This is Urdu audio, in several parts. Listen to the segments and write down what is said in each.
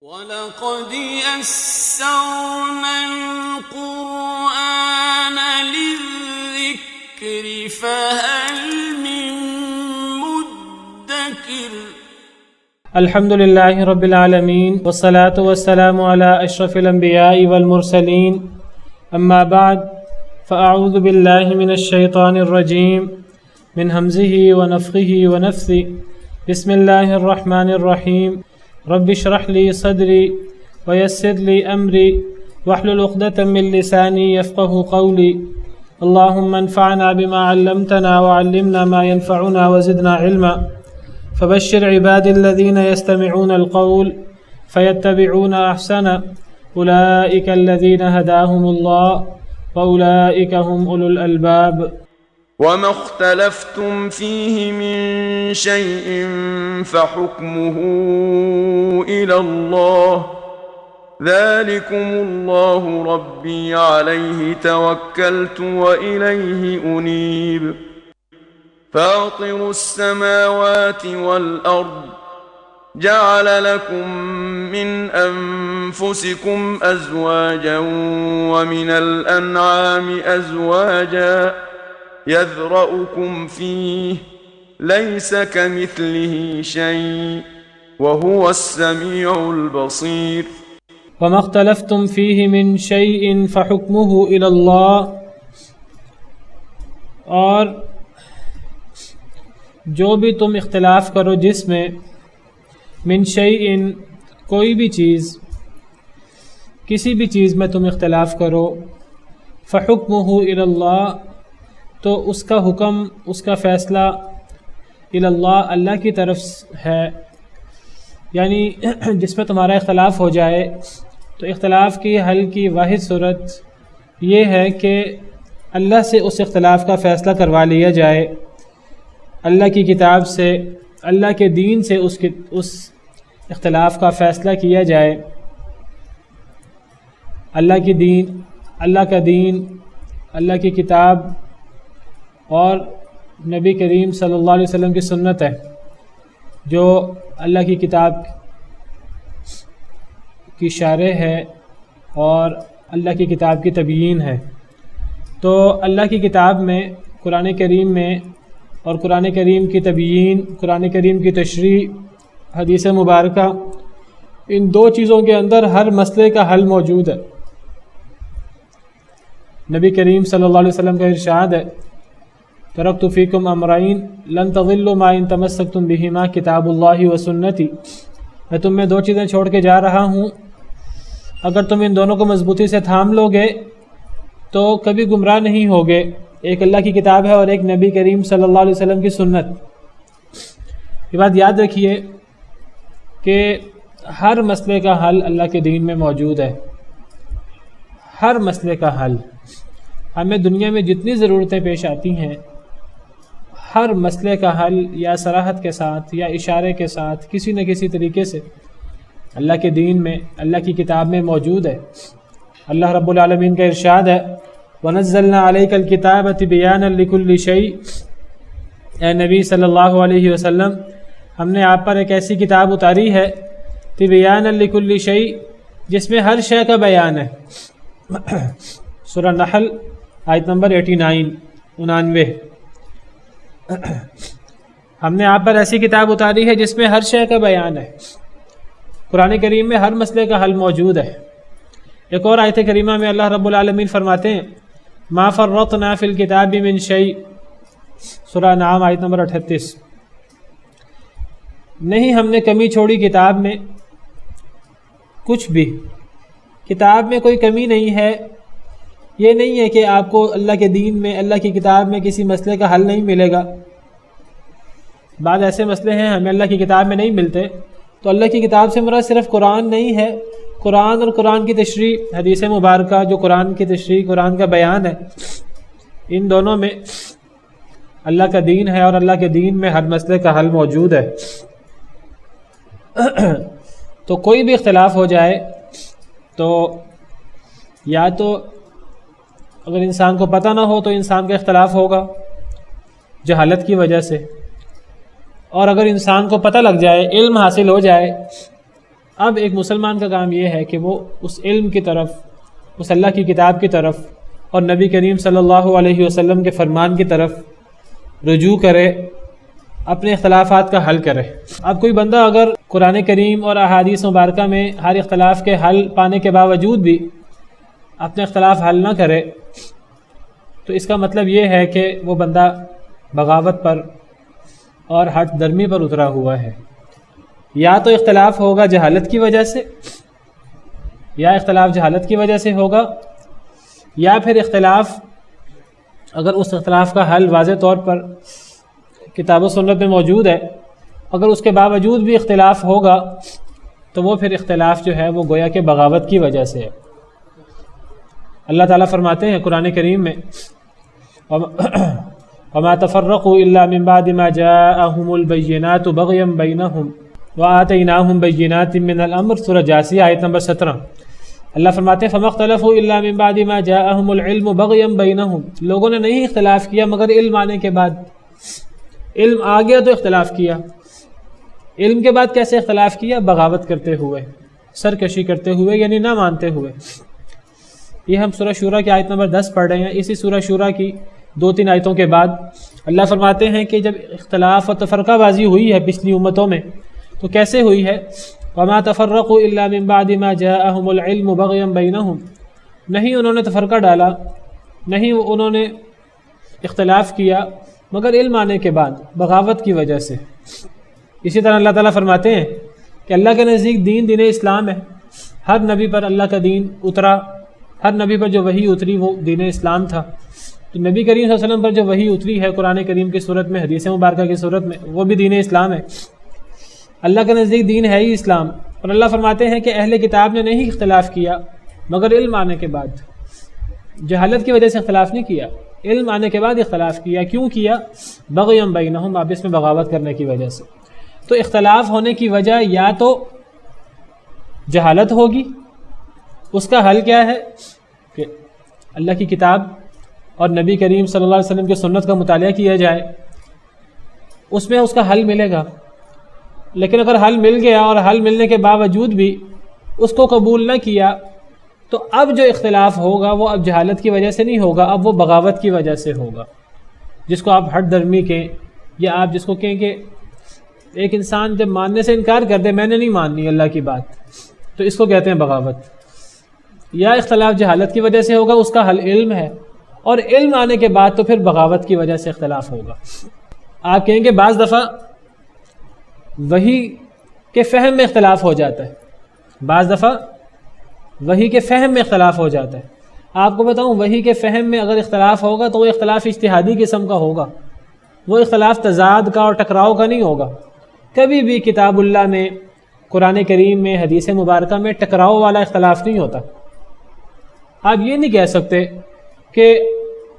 وَلَقَدْ يَسَّرْنَا الْقُرْآنَ لِلذِّكْرِ فَهَلْ مِن مُّدَّكِرٍ الحمد للہ رب العالمین والصلاة والسلام علی اشرف الانبیاء والمرسلین اما بعد فاعوذ باللہ من الشیطان الرجیم من حمزہ ونفخہ ونفثہ بسم اللہ الرحمن الرحیم رب اشرح لی صدری ویسر لی امری واحلل عقدۃ من لسانی یفقهوا قولی اللہم انفعنا بما علمتنا وعلمنا ما ينفعنا وزدنا علما فبشر عباد الذين يستمعون القول فيتبعون أحسنه أولئك الذين هداهم الله وأولئك هم أولو الألباب وما اختلفتم فيه من شيء فحكمه إلى الله ذلكم الله ربي عليه توكلت وإليه أنيب فاطر السماوات والأرض جعل لكم من أنفسكم أزواجا ومن الأنعام أزواجا يذرأكم فيه ليس كمثله شيء وهو السميع البصير وما اختلفتم فيه من شيء فحكمه إلى الله اور جو بھی تم اختلاف کرو جس میں من شیئن کوئی بھی چیز کسی بھی چیز میں تم اختلاف کرو فحکمہ الی اللہ تو اس کا حکم اس کا فیصلہ الی اللہ اللہ کی طرف ہے، یعنی جس میں تمہارا اختلاف ہو جائے تو اختلاف کی حل کی واحد صورت یہ ہے کہ اللہ سے اس اختلاف کا فیصلہ کروا لیا جائے، اللہ کی کتاب سے اللہ کے دین سے اس اختلاف کا فیصلہ کیا جائے۔ اللہ کا دین اللہ کی کتاب اور نبی کریم صلی اللہ علیہ وسلم کی سنت ہے جو اللہ کی کتاب کی شارح ہے اور اللہ کی کتاب کی تبیین ہے۔ تو اللہ کی کتاب میں قرآن کریم میں اور قرآن کریم کی تبیین، قرآن کریم کی تشریح، حدیث مبارکہ، ان دو چیزوں کے اندر ہر مسئلے کا حل موجود ہے۔ نبی کریم صلی اللہ علیہ وسلم کا ارشاد ہے ترکت فیکم امرین لن تضلوا ما ان تمسکتم بہما کتاب اللہ و سنتی، میں تم میں دو چیزیں چھوڑ کے جا رہا ہوں، اگر تم ان دونوں کو مضبوطی سے تھام لو گے تو کبھی گمراہ نہیں ہوگے۔ ایک اللہ کی کتاب ہے اور ایک نبی کریم صلی اللہ علیہ وسلم کی سنت۔ یہ بات یاد رکھیے کہ ہر مسئلے کا حل اللہ کے دین میں موجود ہے، ہر مسئلے کا حل۔ ہمیں دنیا میں جتنی ضرورتیں پیش آتی ہیں ہر مسئلے کا حل یا صراحت کے ساتھ یا اشارے کے ساتھ کسی نہ کسی طریقے سے اللہ کے دین میں اللہ کی کتاب میں موجود ہے۔ اللہ رب العالمین کا ارشاد ہے وَنَزَّلْنَا عَلَيْكَ الْكِتَابَ تِبْيَانًا لِكُلِّ شَيْءٍ، اے نبی صلی اللہ علیہ وسلم ہم نے آپ پر ایک ایسی کتاب اتاری ہے تِبْيَانًا لِكُلِّ شَيْءٍ جس میں ہر شے کا بیان ہے۔ سورہ نحل آیت نمبر 89 ہم نے آپ پر ایسی کتاب اتاری ہے جس میں ہر شے کا بیان ہے۔ قرآن کریم میں ہر مسئلے کا حل موجود ہے۔ ایک اور آیت کریمہ میں اللہ رب العالمین فرماتے ہیں ما فرطنا فی الکتاب من شیء، سورہ انعام آیت نمبر 38، نہیں ہم نے کمی چھوڑی کتاب میں کچھ بھی، کتاب میں کوئی کمی نہیں ہے۔ یہ نہیں ہے کہ آپ کو اللہ کے دین میں اللہ کی کتاب میں کسی مسئلے کا حل نہیں ملے گا۔ بعض ایسے مسئلے ہیں ہمیں اللہ کی کتاب میں نہیں ملتے، تو اللہ کی کتاب سے مراد صرف قرآن نہیں ہے، قرآن اور قرآن کی تشریح، حدیث مبارکہ جو قرآن کی تشریح، قرآن کا بیان ہے، ان دونوں میں اللہ کا دین ہے اور اللہ کے دین میں ہر مسئلے کا حل موجود ہے۔ تو کوئی بھی اختلاف ہو جائے تو یا تو اگر انسان کو پتہ نہ ہو تو انسان کا اختلاف ہوگا جہالت کی وجہ سے، اور اگر انسان کو پتہ لگ جائے، علم حاصل ہو جائے، اب ایک مسلمان کا کام یہ ہے کہ وہ اس علم کی طرف، اس اللہ کی کتاب کی طرف اور نبی کریم صلی اللہ علیہ وسلم کے فرمان کی طرف رجوع کرے، اپنے اختلافات کا حل کرے۔ اب کوئی بندہ اگر قرآن کریم اور احادیث مبارکہ میں ہر اختلاف کے حل پانے کے باوجود بھی اپنے اختلاف حل نہ کرے تو اس کا مطلب یہ ہے کہ وہ بندہ بغاوت پر اور ہٹ درمی پر اترا ہوا ہے۔ یا تو اختلاف ہوگا جہالت کی وجہ سے، یا اختلاف جہالت کی وجہ سے ہوگا، یا پھر اختلاف اگر اس اختلاف کا حل واضح طور پر کتاب و سنت میں موجود ہے، اگر اس کے باوجود بھی اختلاف ہوگا تو وہ پھر اختلاف جو ہے وہ گویا کہ بغاوت کی وجہ سے ہے۔ اللہ تعالیٰ فرماتے ہیں قرآن کریم میں وَمَا تَفَرَّقُوا إِلَّا مِن بَعْدِ مَا جَاءَهُمُ الْبَيِّنَاتُ بَغْيًا بَيْنَهُمْ وَآتَيْنَاهُمْ بَيِّنَاتٍ مِّنَ الْأَمْرِ سورہ جاثیہ آیت نمبر 17۔ اللہ فرماتے ہیں فَمَا اخْتَلَفُوا إِلَّا مِن بَعْدِ مَا جَاءَهُمُ الْعِلْمُ بَغْيًا بَيْنَهُمْ، لوگوں نے نہیں اختلاف کیا مگر علم آنے کے بعد، علم آ گیا تو اختلاف کیا۔ علم کے بعد کیسے اختلاف کیا؟ بغاوت کرتے ہوئے، سرکشی کرتے ہوئے، یعنی نہ مانتے ہوئے۔ یہ ہم سورہ شورى کی آیت نمبر 10 پڑھ رہے ہیں۔ اسی سورہ شورى کی 2-3 آیتوں کے بعد اللہ فرماتے ہیں کہ جب اختلاف و تفرقہ بازی ہوئی ہے پچھلی امتوں میں تو کیسے ہوئی ہے؟ وَمَا تَفَرَّقُوا إِلَّا مِن بَعْدِ مَا جَاءَهُمُ الْعِلْمُ بَغْيًا بَيْنَهُمْ، نہیں انہوں نے تفرقہ ڈالا، نہیں انہوں نے اختلاف کیا مگر علم آنے کے بعد، بغاوت کی وجہ سے۔ اسی طرح اللہ تعالیٰ فرماتے ہیں کہ اللہ کے نزدیک دین اسلام ہے، ہر نبی پر اللہ کا دین اترا، ہر نبی پر جو وحی اتری وہ دین اسلام تھا۔ تو نبی کریم صلی اللہ علیہ وسلم پر جو وحی اتری ہے قرآن کریم کی صورت میں، حدیث مبارکہ کی صورت میں، وہ بھی دین اسلام ہے۔ اللہ کے نزدیک دین ہے ہی اسلام، اور اللہ فرماتے ہیں کہ اہل کتاب نے نہیں اختلاف کیا مگر علم آنے کے بعد، جہالت کی وجہ سے اختلاف نہیں کیا، علم آنے کے بعد اختلاف کیا۔ کیوں کیا؟ بغیًا بینہم، آپس میں بغاوت کرنے کی وجہ سے۔ تو اختلاف ہونے کی وجہ یا تو جہالت ہوگی، اس کا حل کیا ہے کہ اللہ کی کتاب اور نبی کریم صلی اللہ علیہ وسلم کی سنت کا مطالعہ کیا جائے، اس میں اس کا حل ملے گا۔ لیکن اگر حل مل گیا اور حل ملنے کے باوجود بھی اس کو قبول نہ کیا تو اب جو اختلاف ہوگا وہ اب جہالت کی وجہ سے نہیں ہوگا، اب وہ بغاوت کی وجہ سے ہوگا، جس کو آپ ہٹ درمی کہیں، یا آپ جس کو کہیں کہ ایک انسان جب ماننے سے انکار کر دے، میں نے نہیں ماننی اللہ کی بات، تو اس کو کہتے ہیں بغاوت۔ یا اختلاف جہالت کی وجہ سے ہوگا، اس کا حل علم ہے، اور علم آنے کے بعد تو پھر بغاوت کی وجہ سے اختلاف ہوگا۔ آپ کہیں کہ بعض دفعہ وحی کے فہم میں اختلاف ہو جاتا ہے، بعض دفعہ وحی کے فہم میں اختلاف ہو جاتا ہے۔ آپ کو بتاؤں وحی کے فہم میں اگر اختلاف ہوگا تو وہ اختلاف اجتہادی قسم کا ہوگا، وہ اختلاف تضاد کا اور ٹکراؤ کا نہیں ہوگا۔ کبھی بھی کتاب اللہ میں، قرآن کریم میں، حدیث مبارکہ میں ٹکراؤ والا اختلاف نہیں ہوتا۔ آپ یہ نہیں کہہ سکتے کہ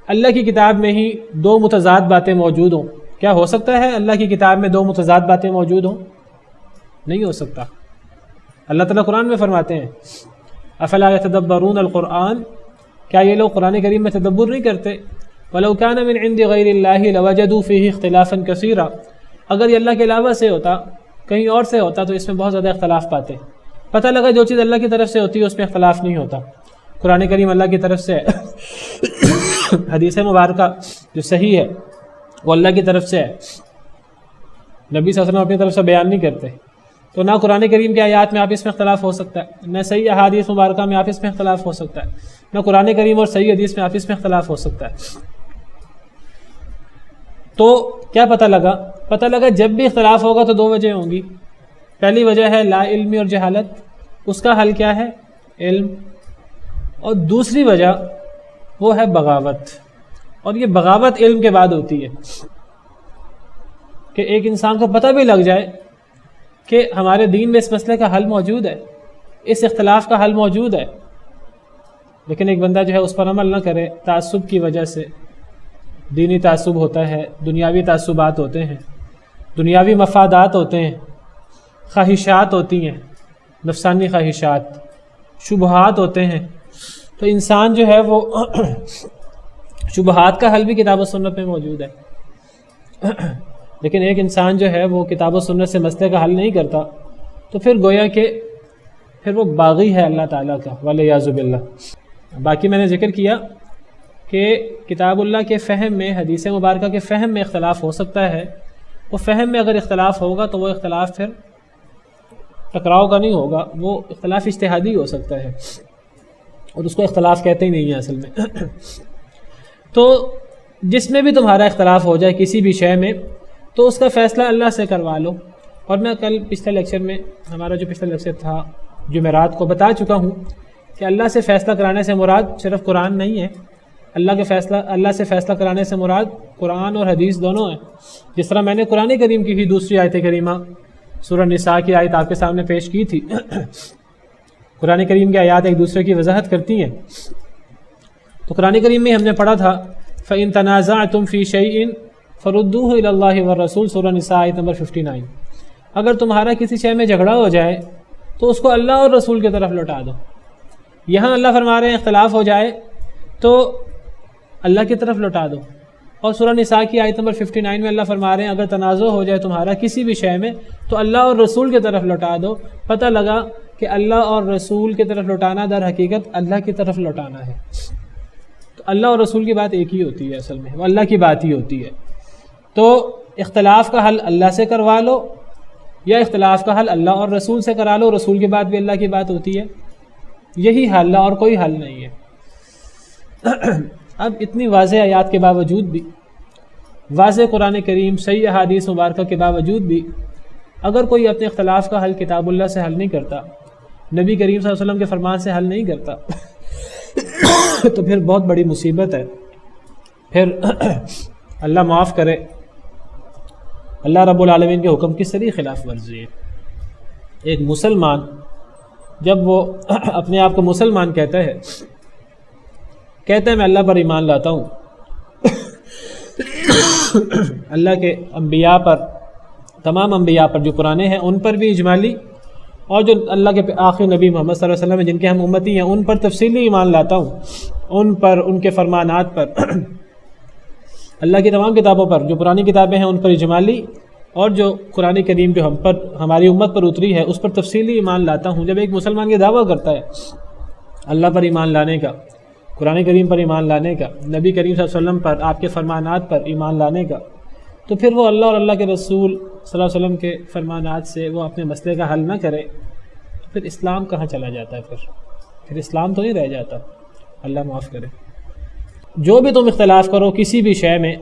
اللہ کی کتاب میں ہی 2 متضاد باتیں موجود ہوں۔ کیا ہو سکتا ہے اللہ کی کتاب میں 2 متضاد باتیں موجود ہوں؟ نہیں ہو سکتا۔ اللہ تعالیٰ قرآن میں فرماتے ہیں افلا یتدبرون القرآن، کیا یہ لوگ قرآن کریم میں تدبر نہیں کرتے؟ وَلَوْ كَانَ مِنْ عِنْدِ غَيْرِ اللَّهِ لَوَجَدُوا فِيهِ اخْتِلَافًا كَثِيرًا، اگر یہ اللہ کے علاوہ سے ہوتا، کہیں اور سے ہوتا تو اس میں بہت زیادہ اختلاف پاتے۔ پتہ لگا جو چیز اللہ کی طرف سے ہوتی ہے اس میں اختلاف نہیں ہوتا۔ قرآن کریم اللہ کی طرف سے ہے، حدیث مبارکہ جو صحیح ہے وہ اللہ کی طرف سے ہے، نبی صلی اللہ علیہ وسلم اپنی طرف سے بیان نہیں کرتے، تو نہ قرآن کریم کے آیات میں آپس میں اختلاف ہو سکتا ہے، نہ صحیح احادیث مبارکہ میں آپس میں اختلاف ہو سکتا ہے، نہ قرآن کریم اور صحیح حدیث میں آپس میں اختلاف ہو سکتا ہے۔ تو کیا پتہ لگا؟ پتہ لگا جب بھی اختلاف ہوگا تو 2 وجہ ہوں گی۔ پہلی وجہ ہے لا علمی اور جہالت، اس کا حل کیا ہے؟ علم۔ اور دوسری وجہ وہ ہے بغاوت، اور یہ بغاوت علم کے بعد ہوتی ہے کہ ایک انسان کو پتہ بھی لگ جائے کہ ہمارے دین میں اس مسئلے کا حل موجود ہے، اس اختلاف کا حل موجود ہے، لیکن ایک بندہ جو ہے اس پر عمل نہ کرے، تعصب کی وجہ سے۔ دینی تعصب ہوتا ہے، دنیاوی تعصبات ہوتے ہیں، دنیاوی مفادات ہوتے ہیں، خواہشات ہوتی ہیں، نفسانی خواہشات، شبہات ہوتے ہیں۔ تو انسان جو ہے وہ شبہات کا حل بھی کتاب و سنت میں موجود ہے، لیکن ایک انسان جو ہے وہ کتاب و سنت سے مسئلے کا حل نہیں کرتا تو پھر گویا کہ پھر وہ باغی ہے اللہ تعالیٰ کا والیاذ باللہ۔ باقی میں نے ذکر کیا کہ کتاب اللہ کے فہم میں، حدیث مبارکہ کے فہم میں اختلاف ہو سکتا ہے، وہ فہم میں اگر اختلاف ہوگا تو وہ اختلاف پھر ٹکراؤ کا نہیں ہوگا، وہ اختلاف اجتہادی ہو سکتا ہے، اور اس کو اختلاف کہتے ہی نہیں ہیں اصل میں۔ تو جس میں بھی تمہارا اختلاف ہو جائے کسی بھی شے میں، تو اس کا فیصلہ اللہ سے کروا لو۔ اور میں کل پچھلے لیکچر میں، ہمارا جو پچھلا لیکچر تھا جمعرات کو، بتا چکا ہوں کہ اللہ سے فیصلہ کرانے سے مراد صرف قرآن نہیں ہے، اللہ سے فیصلہ کرانے سے مراد قرآن اور حدیث دونوں ہیں۔ جس طرح میں نے قرآن کریم کی ہی دوسری آیت کریمہ سورہ نساء کی آیت آپ کے سامنے پیش کی تھی۔ قرآن کریم کی آیات ایک دوسرے کی وضاحت کرتی ہیں، تو قرآن کریم میں ہم نے پڑھا تھا فَإِن تَنَازَعْتُمْ فِي شَيْءٍ فَرُدُّوهُ إِلَى اللَّهِ وَالرَّسُولِ سورہ نساء آیت نمبر 59۔ اگر تمہارا کسی شے میں جھگڑا ہو جائے تو اس کو اللہ اور رسول کی طرف لوٹا دو۔ یہاں اللہ فرما رہے ہیں اختلاف ہو جائے تو اللہ کی طرف لوٹا دو، اور سورہ نساء کی آیت نمبر 59 میں اللہ فرما رہے ہیں اگر تنازع ہو جائے تمہارا کسی بھی شے میں تو اللہ اور رسول کی طرف لوٹا دو۔ پتہ لگا کہ اللہ اور رسول کی طرف لوٹانا در حقیقت اللہ کی طرف لوٹانا ہے۔ تو اللہ اور رسول کی بات ایک ہی ہوتی ہے، اصل میں وہ اللہ کی بات ہی ہوتی ہے۔ تو اختلاف کا حل اللہ سے کروا لو، یا اختلاف کا حل اللہ اور رسول سے کرا لو، رسول کی بات بھی اللہ کی بات ہوتی ہے، یہی حل ہے اور کوئی حل نہیں ہے۔ اب اتنی واضح آیات کے باوجود بھی، واضح قرآن کریم، صحیح احادیث مبارکہ کے باوجود بھی اگر کوئی اپنے اختلاف کا حل کتاب اللہ سے حل نہیں کرتا، نبی کریم صلی اللہ علیہ وسلم کے فرمان سے حل نہیں کرتا، تو پھر بہت بڑی مصیبت ہے۔ پھر اللہ معاف کرے، اللہ رب العالمین کے حکم کی صریح خلاف ورزی ہے۔ ایک مسلمان جب وہ اپنے آپ کو مسلمان کہتا ہے میں اللہ پر ایمان لاتا ہوں، اللہ کے انبیاء پر، تمام انبیاء پر جو پرانے ہیں ان پر بھی اجمالی، اور جو اللہ کے آخری نبی محمد صلی اللہ علیہ وسلم ہیں جن کے ہم امتی ہیں ان پر تفصیلی ایمان لاتا ہوں، ان پر، ان کے فرمانات پر، اللہ کی تمام کتابوں پر، جو پرانی کتابیں ہیں ان پر اجمالی، اور جو قرآن کریم جو ہم پر، ہماری امت پر اتری ہے اس پر تفصیلی ایمان لاتا ہوں۔ جب ایک مسلمان یہ دعویٰ کرتا ہے اللہ پر ایمان لانے کا، قرآن کریم پر ایمان لانے کا، نبی کریم صلی اللہ علیہ وسلم پر، آپ کے فرمانات پر ایمان لانے کا، تو پھر وہ اللہ اور اللہ کے رسول صلی اللہ علیہ وسلم کے فرمانات سے وہ اپنے مسئلے کا حل نہ کرے، تو پھر اسلام کہاں چلا جاتا ہے؟ پھر اسلام تو نہیں رہ جاتا۔ اللہ معاف کرے۔ جو بھی تم اختلاف کرو کسی بھی شے میں،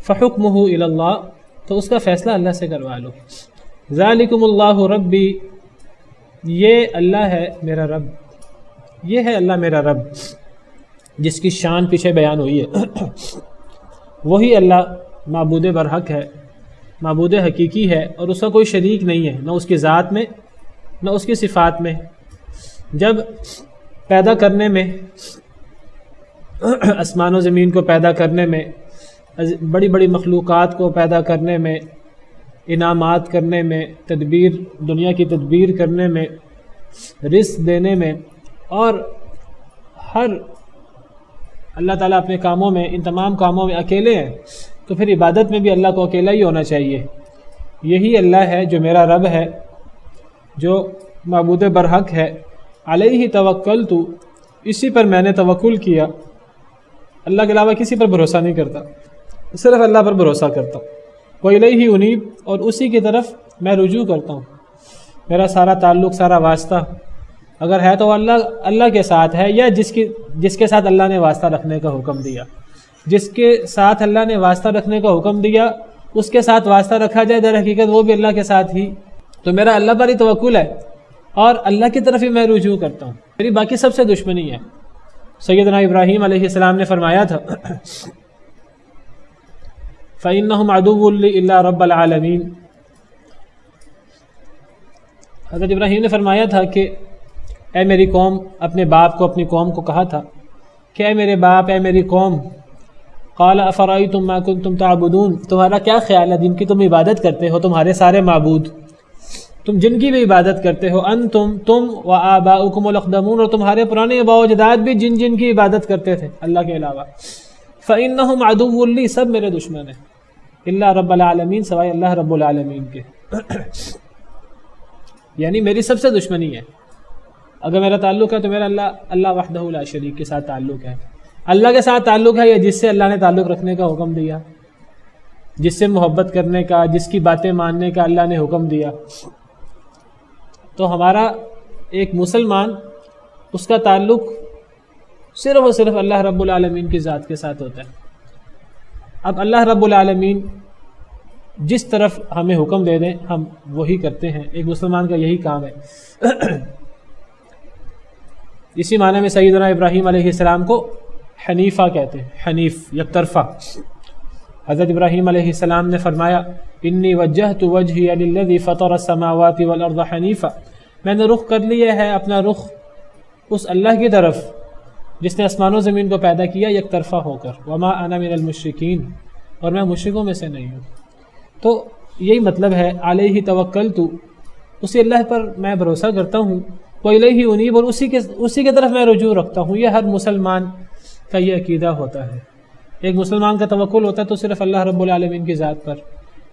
فحکمہ الی اللہ، تو اس کا فیصلہ اللہ سے کروا لو۔ ذالکم اللہ ربی، یہ اللہ ہے میرا رب، یہ ہے اللہ میرا رب جس کی شان پیچھے بیان ہوئی ہے۔ وہی اللہ معبود برحق ہے، معبود حقیقی ہے، اور اس کا کوئی شریک نہیں ہے، نہ اس کی ذات میں نہ اس کی صفات میں۔ جب پیدا کرنے میں، آسمان و زمین کو پیدا کرنے میں، بڑی بڑی مخلوقات کو پیدا کرنے میں، انعامات کرنے میں، تدبیر، دنیا کی تدبیر کرنے میں، رزق دینے میں، اور ہر اللہ تعالیٰ اپنے کاموں میں، ان تمام کاموں میں اکیلے ہیں، تو پھر عبادت میں بھی اللہ کو اکیلا ہی ہونا چاہیے۔ یہی اللہ ہے جو میرا رب ہے، جو معبود برحق ہے۔ علیہ توکلت، اسی پر میں نے توکل کیا، اللہ کے علاوہ کسی پر بھروسہ نہیں کرتا، صرف اللہ پر بھروسہ کرتا ہوں۔ وَإِلَيْهِ أُنِيبُ، اور اسی کی طرف میں رجوع کرتا ہوں، میرا سارا تعلق، سارا واسطہ اگر ہے تو اللہ کے ساتھ ہے، یا جس کے ساتھ اللہ نے واسطہ رکھنے کا حکم دیا، جس کے ساتھ اللہ نے واسطہ رکھنے کا حکم دیا اس کے ساتھ واسطہ رکھا جائے، در حقیقت وہ بھی اللہ کے ساتھ ہی۔ تو میرا اللہ پر ہی توکل ہے، اور اللہ کی طرف ہی میں رجوع کرتا ہوں، میری باقی سب سے دشمنی ہے۔ سیدنا ابراہیم علیہ السلام نے فرمایا تھا فَإِنَّهُمْ عَدُوٌّ لِّي إِلَّا رَبَّ الْعَالَمِينَ، حضرت ابراہیم نے فرمایا تھا کہ اے میری قوم، اپنے باپ کو، اپنی قوم کو کہا تھا کہ اے میرے باپ، اے میری قوم، قَالَ أَفَرَأَيْتُم مَّا كُنتُمْ تَعْبُدُونَ، تمہارا کیا خیال ہے جن کی تم عبادت کرتے ہو، تمہارے سارے معبود، تم جن کی بھی عبادت کرتے ہو، انتم، تم، وآباؤکم الاقدمون، اور تمہارے پرانے آباء و اجداد بھی جن کی عبادت کرتے تھے اللہ کے علاوہ، فَإِنَّهُمْ عَدُوٌّ لِّي، سب میرے دشمن ہیں، الا رب العالمین، سوائے اللہ رب العالمین کے، یعنی میری سب سے دشمنی ہے۔ اگر میرا تعلق ہے تو میرا اللہ وحدہ لا شریک کے ساتھ تعلق ہے. اللہ کے ساتھ تعلق ہے یا جس سے اللہ نے تعلق رکھنے کا حکم دیا، جس سے محبت کرنے کا، جس کی باتیں ماننے کا اللہ نے حکم دیا. تو ہمارا ایک مسلمان اس کا تعلق صرف اور صرف اللہ رب العالمین کی ذات کے ساتھ ہوتا ہے. اب اللہ رب العالمین جس طرف ہمیں حکم دے دیں ہم وہی کرتے ہیں. ایک مسلمان کا یہی کام ہے. اسی معنی میں سیدنا ابراہیم علیہ السلام کو حنیفہ کہتے ہیں. حنیف، یک طرفہ. حضرت ابراہیم علیہ السلام نے فرمایا انی وجہت وجہی للذی فطر السماوات والارض حنیفہ، میں نے رخ کر لیا ہے اپنا رخ اس اللہ کی طرف جس نے آسمان و زمین کو پیدا کیا یک طرفہ ہو کر. وما انا من المشرکین، اور میں مشرکوں میں سے نہیں ہوں. تو یہی مطلب ہے علیہ توکلت، اسی اللہ پر میں بھروسہ کرتا ہوں. وإلیہ انیب، اور اسی کی طرف میں رجوع رکھتا ہوں. یہ ہر مسلمان کا یہ عقیدہ ہوتا ہے. ایک مسلمان کا توکل ہوتا ہے تو صرف اللہ رب العالمین کی ذات پر.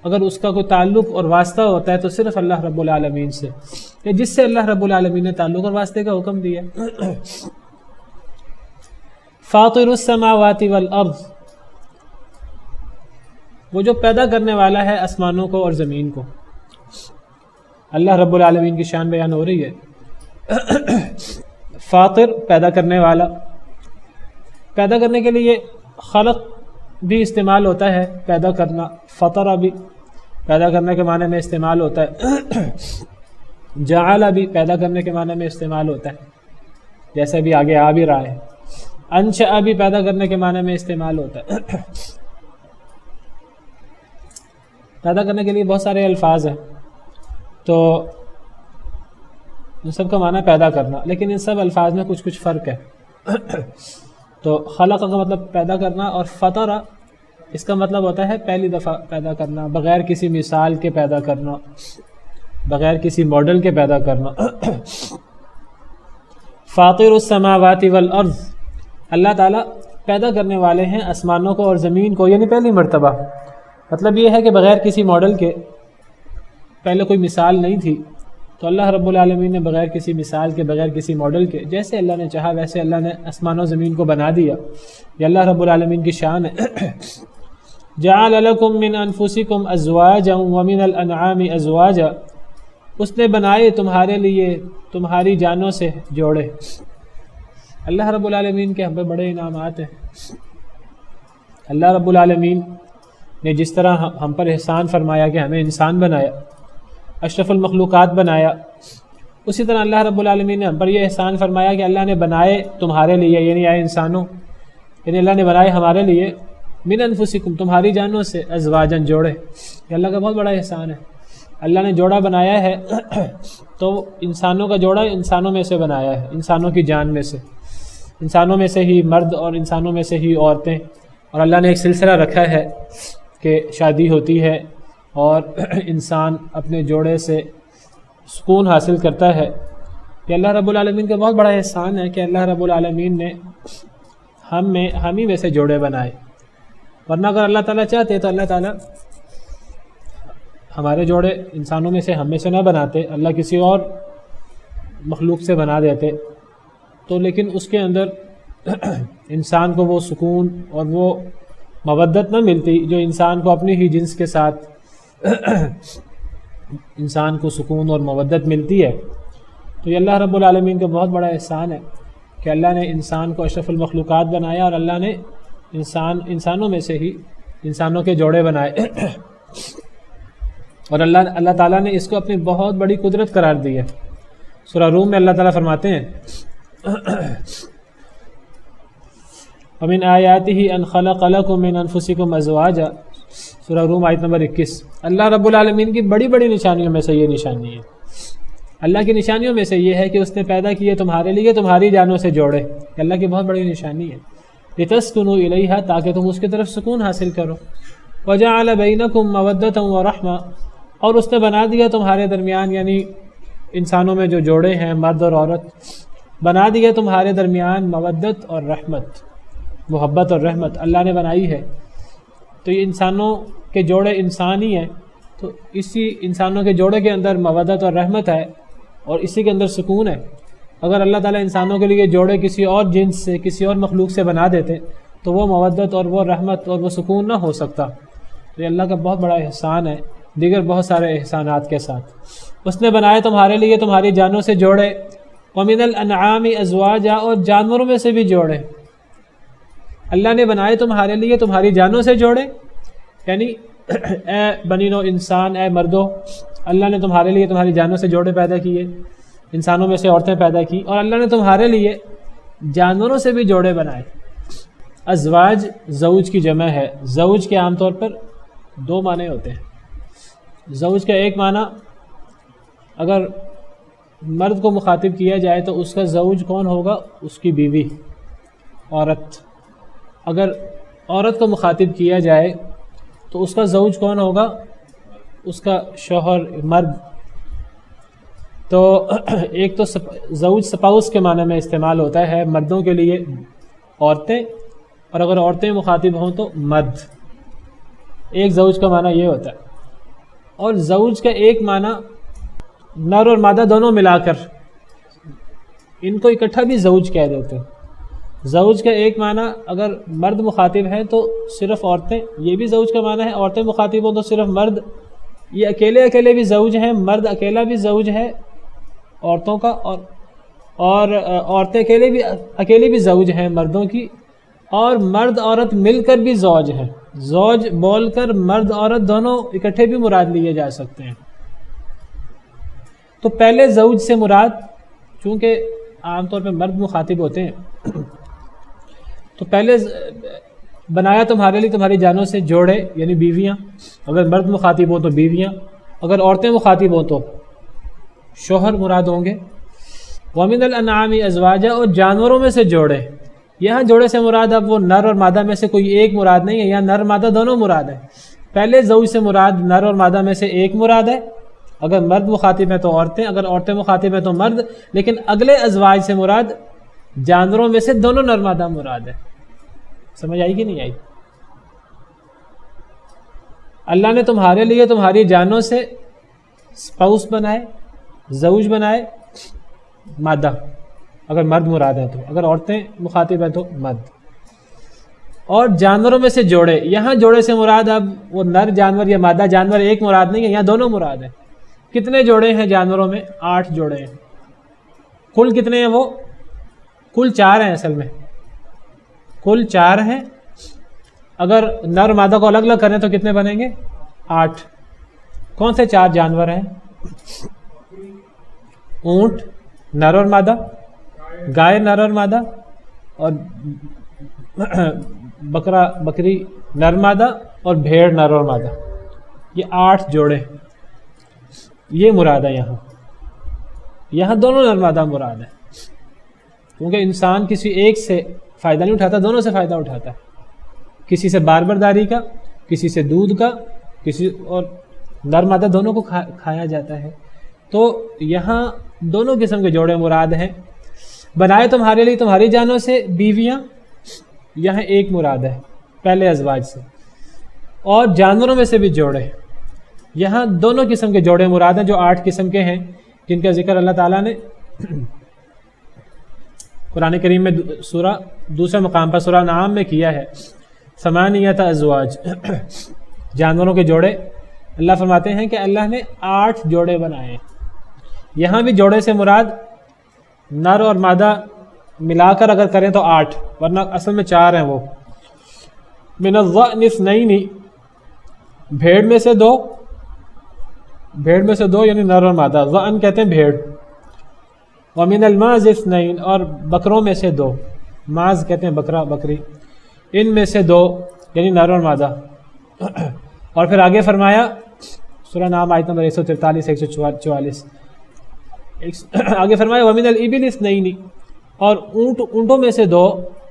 اگر اس کا کوئی تعلق اور واسطہ ہوتا ہے تو صرف اللہ رب العالمین سے، یا جس سے اللہ رب العالمین نے تعلق اور واسطے کا حکم دیا. فاطر السماوات والارض، وہ جو پیدا کرنے والا ہے آسمانوں کو اور زمین کو. اللہ رب العالمین کی شان بیان ہو رہی ہے. فاطر، پیدا کرنے والا. پیدا کرنے کے لیے خلق بھی استعمال ہوتا ہے، پیدا کرنا. فطرہ بھی پیدا کرنے کے معنی میں استعمال ہوتا ہے. جعل بھی پیدا کرنے کے معنی میں استعمال ہوتا ہے، جیسے بھی آگے آ بھی رہا ہے. انشأ بھی پیدا کرنے کے معنی میں استعمال ہوتا ہے. پیدا کرنے کے لیے بہت سارے الفاظ ہیں، تو ان سب کا معنی پیدا کرنا، لیکن ان سب الفاظ میں کچھ فرق ہے. تو خلق کا مطلب پیدا کرنا، اور فطرہ اس کا مطلب ہوتا ہے پہلی دفعہ پیدا کرنا، بغیر کسی مثال کے پیدا کرنا، بغیر کسی ماڈل کے پیدا کرنا. فاطر السماوات والارض، اللہ تعالیٰ پیدا کرنے والے ہیں آسمانوں کو اور زمین کو، یعنی پہلی مرتبہ. مطلب یہ ہے کہ بغیر کسی ماڈل کے، پہلے کوئی مثال نہیں تھی، تو اللہ رب العالمین نے بغیر کسی مثال کے، بغیر کسی ماڈل کے، جیسے اللہ نے چاہا ویسے اللہ نے آسمان و زمین کو بنا دیا. یہ اللہ رب العالمین کی شان ہے. جعل لکم من انفسکم ازواجا ومن الانعام ازواجا، اس نے بنائے تمہارے لیے تمہاری جانوں سے جوڑے. اللہ رب العالمین کے ہم پہ بڑے انعامات ہیں. اللہ رب العالمین نے جس طرح ہم پر احسان فرمایا کہ ہمیں انسان بنایا، اشرف المخلوقات بنایا، اسی طرح اللہ رب العالمین نے ہم پر یہ احسان فرمایا کہ اللہ نے بنائے تمہارے لیے، یعنی آئے انسانوں، یعنی اللہ نے بنائے ہمارے لیے من انفسکم، تمہاری جانوں سے، ازواجن، جوڑے. یہ اللہ کا بہت بڑا احسان ہے. اللہ نے جوڑا بنایا ہے تو انسانوں کا جوڑا انسانوں میں سے بنایا ہے، انسانوں کی جان میں سے، انسانوں میں سے ہی مرد اور انسانوں میں سے ہی عورتیں. اور اللہ نے ایک سلسلہ رکھا ہے کہ شادی ہوتی ہے اور انسان اپنے جوڑے سے سکون حاصل کرتا ہے. یہ اللہ رب العالمین کا بہت بڑا احسان ہے کہ اللہ رب العالمین نے ہم ہی میں سے جوڑے بنائے. ورنہ اگر اللہ تعالیٰ چاہتے تو اللہ تعالیٰ ہمارے جوڑے انسانوں میں سے ہم میں سے نہ بناتے، اللہ کسی اور مخلوق سے بنا دیتے. تو لیکن اس کے اندر انسان کو وہ سکون اور وہ مودت نہ ملتی جو انسان کو اپنی ہی جنس کے ساتھ انسان کو سکون اور مودت ملتی ہے. تو یہ اللہ رب العالمین کا بہت بڑا احسان ہے کہ اللہ نے انسان کو اشرف المخلوقات بنایا، اور اللہ نے انسانوں میں سے ہی انسانوں کے جوڑے بنائے. اور اللہ تعالیٰ نے اس کو اپنی بہت بڑی قدرت قرار دی ہے. سورہ روم میں اللہ تعالیٰ فرماتے ہیں وَمِنْ آيَاتِهِ أَنْ خَلَقَ لَكُم مِّنْ أَنفُسِكُمْ أَزْوَاجًا، سورہ روم آیت نمبر 21. اللہ رب العالمین کی بڑی بڑی نشانیوں میں سے یہ نشانی ہے. اللہ کی نشانیوں میں سے یہ ہے کہ اس نے پیدا کیے تمہارے لیے تمہاری جانوں سے جوڑے. اللہ کی بہت بڑی نشانی ہے. لِتَسْكُنُوا إِلَيْهَا، تاکہ تم اس کی طرف سکون حاصل کرو. وَجَعَلَ بَيْنَكُمْ مَوَدَّةً وَرَحْمَةً، اور اس نے بنا دیا تمہارے درمیان، یعنی انسانوں میں جو جوڑے ہیں مرد اور عورت، بنا دیا تمہارے درمیان مودت اور رحمت، محبت اور رحمت اللہ نے بنائی ہے. تو یہ انسانوں کے جوڑے انسان ہی ہیں، تو اسی انسانوں کے جوڑے کے اندر مودت اور رحمت ہے، اور اسی کے اندر سکون ہے. اگر اللہ تعالیٰ انسانوں کے لیے جوڑے کسی اور جنس سے، کسی اور مخلوق سے بنا دیتے تو وہ مودت اور وہ رحمت اور وہ سکون نہ ہو سکتا۔ یہ اللہ کا بہت بڑا احسان ہے دیگر بہت سارے احسانات کے ساتھ۔ اس نے بنائے تمہارے لیے تمہاری جانوں سے جوڑے، وَمِنَ الْأَنْعَامِ أَزْوَاجًا، اور جانوروں میں سے بھی جوڑے۔ اللہ نے بنائے تمہارے لیے تمہاری جانوں سے جوڑے، یعنی اے بنی نوع انسان، اے مردو، اللہ نے تمہارے لیے تمہاری جانوں سے جوڑے پیدا کیے، انسانوں میں سے عورتیں پیدا کی، اور اللہ نے تمہارے لیے جانوروں سے بھی جوڑے بنائے۔ ازواج زوج کی جمع ہے۔ زوج کے عام طور پر دو معنی ہوتے ہیں۔ زوج کا ایک معنی اگر مرد کو مخاطب کیا جائے تو اس کا زوج کون ہوگا؟ اس کی بیوی، عورت۔ اگر عورت کو مخاطب کیا جائے تو اس کا زوج کون ہوگا؟ اس کا شوہر، مرد۔ تو ایک تو زوج سپاؤس کے معنی میں استعمال ہوتا ہے مردوں کے لیے عورتیں، اور اگر عورتیں مخاطب ہوں تو مرد۔ ایک زوج کا معنی یہ ہوتا ہے۔ اور زوج کا ایک معنی نر اور مادہ دونوں ملا کر، ان کو اکٹھا بھی زوج کہہ دیتے ہیں۔ زوج کا ایک معنی اگر مرد مخاطب ہے تو صرف عورتیں، یہ بھی زوج کا معنی ہے۔ عورتیں مخاطب ہوں تو صرف مرد، یہ اکیلے اکیلے بھی زوج ہیں، مرد اکیلا بھی زوج ہے عورتوں کا، اور عورتیں اکیلی بھی زوج ہیں مردوں کی، اور مرد عورت مل کر بھی زوج ہیں۔ زوج بول کر مرد عورت دونوں اکٹھے بھی مراد لیے جا سکتے ہیں۔ تو پہلے زوج سے مراد، چونکہ عام طور پہ مرد مخاطب ہوتے ہیں، تو پہلے بنایا تمہارے لیے تمہاری جانوں سے جوڑے، یعنی بیویاں۔ اگر مرد مخاطب ہوں تو بیویاں، اگر عورتیں مخاطب ہوں تو شوہر مراد ہوں گے۔ وَمِنَ الْأَنْعَامِ أَزْوَاجًا، اور جانوروں میں سے جوڑے۔ یہاں جوڑے سے مراد اب وہ نر اور مادہ میں سے کوئی ایک مراد نہیں ہے، یہاں نر مادہ دونوں مراد ہے۔ پہلے زوج سے مراد نر اور مادہ میں سے ایک مراد ہے، اگر مرد مخاطب ہے تو عورتیں، اگر عورتیں مخاطب ہیں تو مرد، لیکن اگلے ازواج سے مراد جانوروں میں سے دونوں نر مادہ مراد ہے۔ سمجھ آئی کہ نہیں آئی؟ اللہ نے تمہارے لیے تمہاری جانوں سے اسپاؤس بنائے، زوج بنائے، مادہ اگر مرد مراد ہے تو، اگر عورتیں مخاطب ہیں تو مرد، اور جانوروں میں سے جوڑے۔ یہاں جوڑے سے مراد اب وہ نر جانور یا مادہ جانور ایک مراد نہیں ہے، یہاں دونوں مراد ہیں۔ کتنے جوڑے ہیں جانوروں میں؟ 8 جوڑے ہیں۔ کل کتنے ہیں وہ؟ کل 4 ہیں اصل میں، کل 4 ہیں۔ اگر نر مادہ کو الگ الگ کریں تو کتنے بنیں گے؟ 8۔ کون سے 4 جانور ہیں؟ اونٹ نر اور مادہ، گائے نر اور مادہ، اور بکری نر مادہ، اور بھیڑ نر اور مادہ۔ یہ 8 جوڑے، یہ مراد ہے یہاں دونوں نر مادہ مراد ہے، کیونکہ انسان کسی ایک سے فائدہ نہیں اٹھاتا، دونوں سے فائدہ اٹھاتا ہے، کسی سے بار برداری کا، کسی سے دودھ کا، کسی اور نر مادہ دونوں کو کھایا جاتا ہے۔ تو یہاں دونوں قسم کے جوڑے مراد ہیں۔ بنائے تمہارے لیے تمہاری جانوں سے بیویاں، یہاں ایک مراد ہے پہلے ازواج سے، اور جانوروں میں سے بھی جوڑے، یہاں دونوں قسم کے جوڑے مراد ہیں، جو 8 قسم کے ہیں، جن کا ذکر اللہ تعالیٰ نے قرآن کریم میں دوسرے مقام پر سورہ انعام میں کیا ہے۔ 8 ازواج، جانوروں کے جوڑے۔ اللہ فرماتے ہیں کہ اللہ نے 8 جوڑے بنائے ہیں۔ یہاں بھی جوڑے سے مراد نر اور مادہ ملا کر اگر کریں تو 8، ورنہ اصل میں 4 ہیں وہ۔ من الضأن 2، بھیڑ میں سے 2، بھیڑ میں سے 2 یعنی نر اور مادہ، ضأن کہتے ہیں بھیڑ۔ ومن الماز 2، اور بکروں میں سے 2، ماز کہتے ہیں بکرا بکری، ان میں سے 2 یعنی نر اور مادہ۔ اور پھر آگے فرمایا سورہ نام آیت نمبر 143 144، آگے فرمایا ومن الابل 2، اور اونٹوں میں سے 2،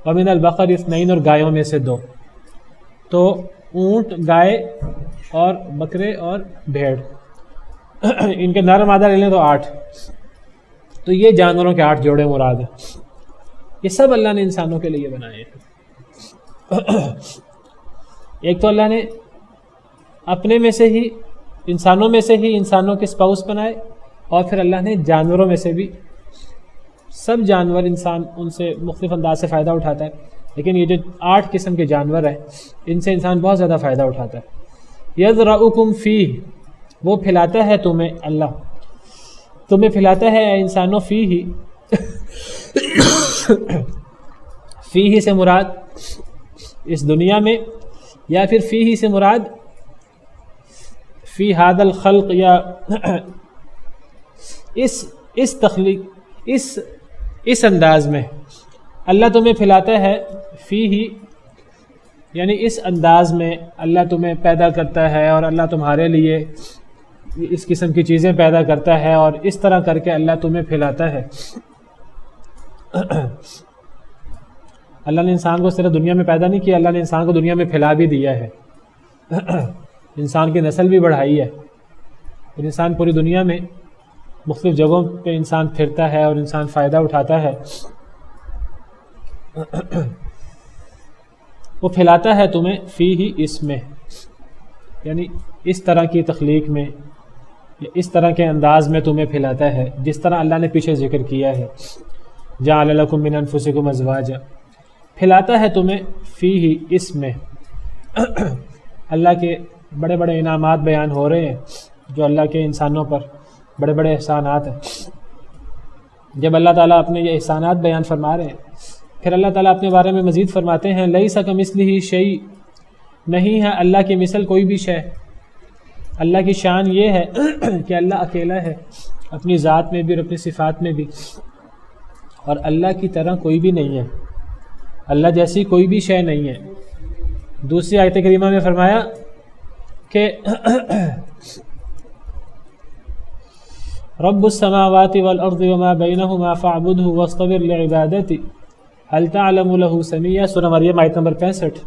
ومن البقر 2، اور گایوں میں سے 2۔ تو اونٹ، گائے اور بکرے اور بھیڑ، ان کے نر مادہ لے لیں تو 8۔ تو یہ جانوروں کے 8 جوڑے مراد ہیں۔ یہ سب اللہ نے انسانوں کے لیے بنائے ہیں۔ ایک تو اللہ نے اپنے میں سے ہی، انسانوں میں سے ہی انسانوں کے اسپاؤس بنائے، اور پھر اللہ نے جانوروں میں سے بھی سب جانور انسان ان سے مختلف انداز سے فائدہ اٹھاتا ہے، لیکن یہ جو 8 قسم کے جانور ہیں ان سے انسان بہت زیادہ فائدہ اٹھاتا ہے۔ یذرؤکم فیہ، وہ پھیلاتا ہے تمہیں، اللہ تمہیں پھیلاتا ہے اے انسانوں، فیہ فیہ سے مراد اس دنیا میں، یا پھر فیہ سے مراد فی ھذا الخلق، یا اس تخلیق، اس انداز میں اللہ تمہیں پھیلاتا ہے، فیہ یعنی اس انداز میں اللہ تمہیں پیدا کرتا ہے، اور اللہ تمہارے لیے اس قسم کی چیزیں پیدا کرتا ہے، اور اس طرح کر کے اللہ تمہیں پھیلاتا ہے۔ اللہ نے انسان کو صرف دنیا میں پیدا نہیں کیا، اللہ نے انسان کو دنیا میں پھیلا بھی دیا ہے، انسان کی نسل بھی بڑھائی ہے، اور انسان پوری دنیا میں مختلف جگہوں پہ انسان پھرتا ہے اور انسان فائدہ اٹھاتا ہے۔ وہ پھیلاتا ہے تمہیں فیہ، اس میں یعنی اس طرح کی تخلیق میں، یا اس طرح کے انداز میں تمہیں پھیلاتا ہے، جس طرح اللہ نے پیچھے ذکر کیا ہے، جعل لکم من انفسکم ازواجا، پھیلاتا ہے تمہیں فیہ، اس میں۔ اللہ کے بڑے بڑے انعامات بیان ہو رہے ہیں جو اللہ کے انسانوں پر بڑے بڑے احسانات ہیں۔ جب اللہ تعالیٰ اپنے یہ احسانات بیان فرما رہے ہیں، پھر اللہ تعالیٰ اپنے بارے میں مزید فرماتے ہیں، لیس کمثلہ شیء، نہیں ہے اللہ کی مثل کوئی بھی شے۔ اللہ کی شان یہ ہے کہ اللہ اکیلا ہے، اپنی ذات میں بھی اور اپنی صفات میں بھی، اور اللہ کی طرح کوئی بھی نہیں ہے، اللہ جیسی کوئی بھی شے نہیں ہے۔ دوسری آیت کریمہ میں فرمایا کہ رب السماوات والارض وما بینہما فاعبدہ واصطبر لعبادتہ هل تعلم له سمیہ، سورہ مریم آیت نمبر 65۔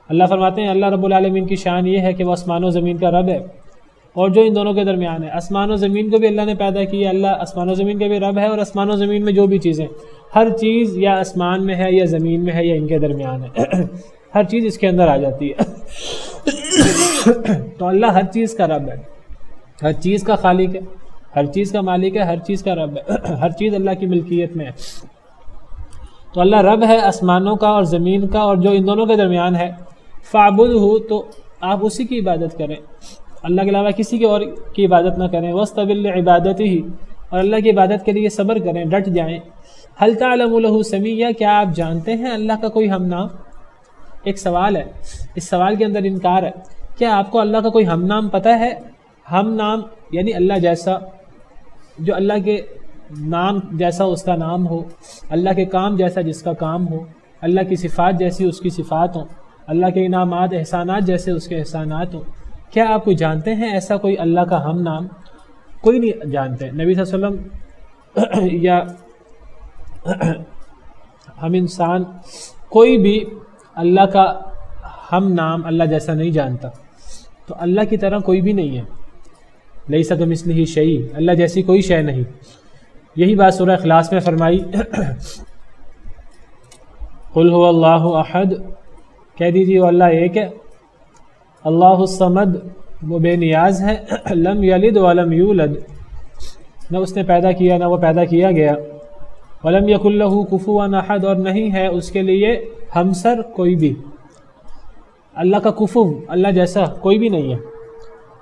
اللہ فرماتے ہیں اللہ رب العالمین کی شان یہ ہے کہ وہ آسمان و زمین کا رب ہے، اور جو ان دونوں کے درمیان ہے، آسمان و زمین کو بھی اللہ نے پیدا کیا، اللہ آسمان و زمین کا بھی رب ہے، اور آسمان و زمین میں جو بھی چیزیں، ہر چیز یا آسمان میں ہے یا زمین میں ہے یا ان کے درمیان ہے، ہر چیز اس کے اندر آ جاتی ہے۔ تو اللہ ہر چیز کا رب ہے، ہر چیز کا خالق ہے، ہر چیز کا مالک ہے، ہر چیز کا رب ہے، ہر چیز اللہ کی ملکیت میں ہے۔ تو اللہ رب ہے آسمانوں کا اور زمین کا، اور جو ان دونوں کے درمیان ہے، فاعبدہ، تو آپ اسی کی عبادت کریں، اللہ کے علاوہ کسی کے اور کی عبادت نہ کریں، واصطبر لعبادتہ، اور اللہ کی عبادت کے لیے صبر کریں، ڈٹ جائیں۔ هل تعلم له سمیہ، کیا آپ جانتے ہیں اللہ کا کوئی ہم نام؟ ایک سوال ہے، اس سوال کے اندر انکار ہے، کیا آپ کو اللہ کا کوئی ہم نام پتہ ہے؟ ہم نام یعنی اللہ جیسا، جو اللہ کے نام جیسا اس کا نام ہو، اللہ کے کام جیسا جس کا کام ہو، اللہ کی صفات جیسی اس کی صفات ہوں، اللہ کے انعامات احسانات جیسے اس کے احسانات ہوں۔ کیا آپ کوئی جانتے ہیں ایسا کوئی اللہ کا ہم نام؟ کوئی نہیں جانتے۔ نبی صلی اللہ علیہ وسلم یا ہم انسان کوئی بھی اللہ کا ہم نام اللہ جیسا نہیں جانتا، تو اللہ کی طرح کوئی بھی نہیں ہے، لیس کمثلہ شیء، اللہ جیسی کوئی شے نہیں۔ یہی بات سورہ اخلاص میں فرمائی، قل هو اللہ احد، کہہ دیجیے وہ اللہ ایک ہے، اللہ الصمد، وہ بے نیاز ہے، لم یلد ولم یولد، نہ اس نے پیدا کیا نہ وہ پیدا کیا گیا، ولم یکن لہ کفوا احد، اور نہیں ہے اس کے لیے ہمسر کوئی بھی۔ اللہ کا کفو، اللہ جیسا کوئی بھی نہیں ہے،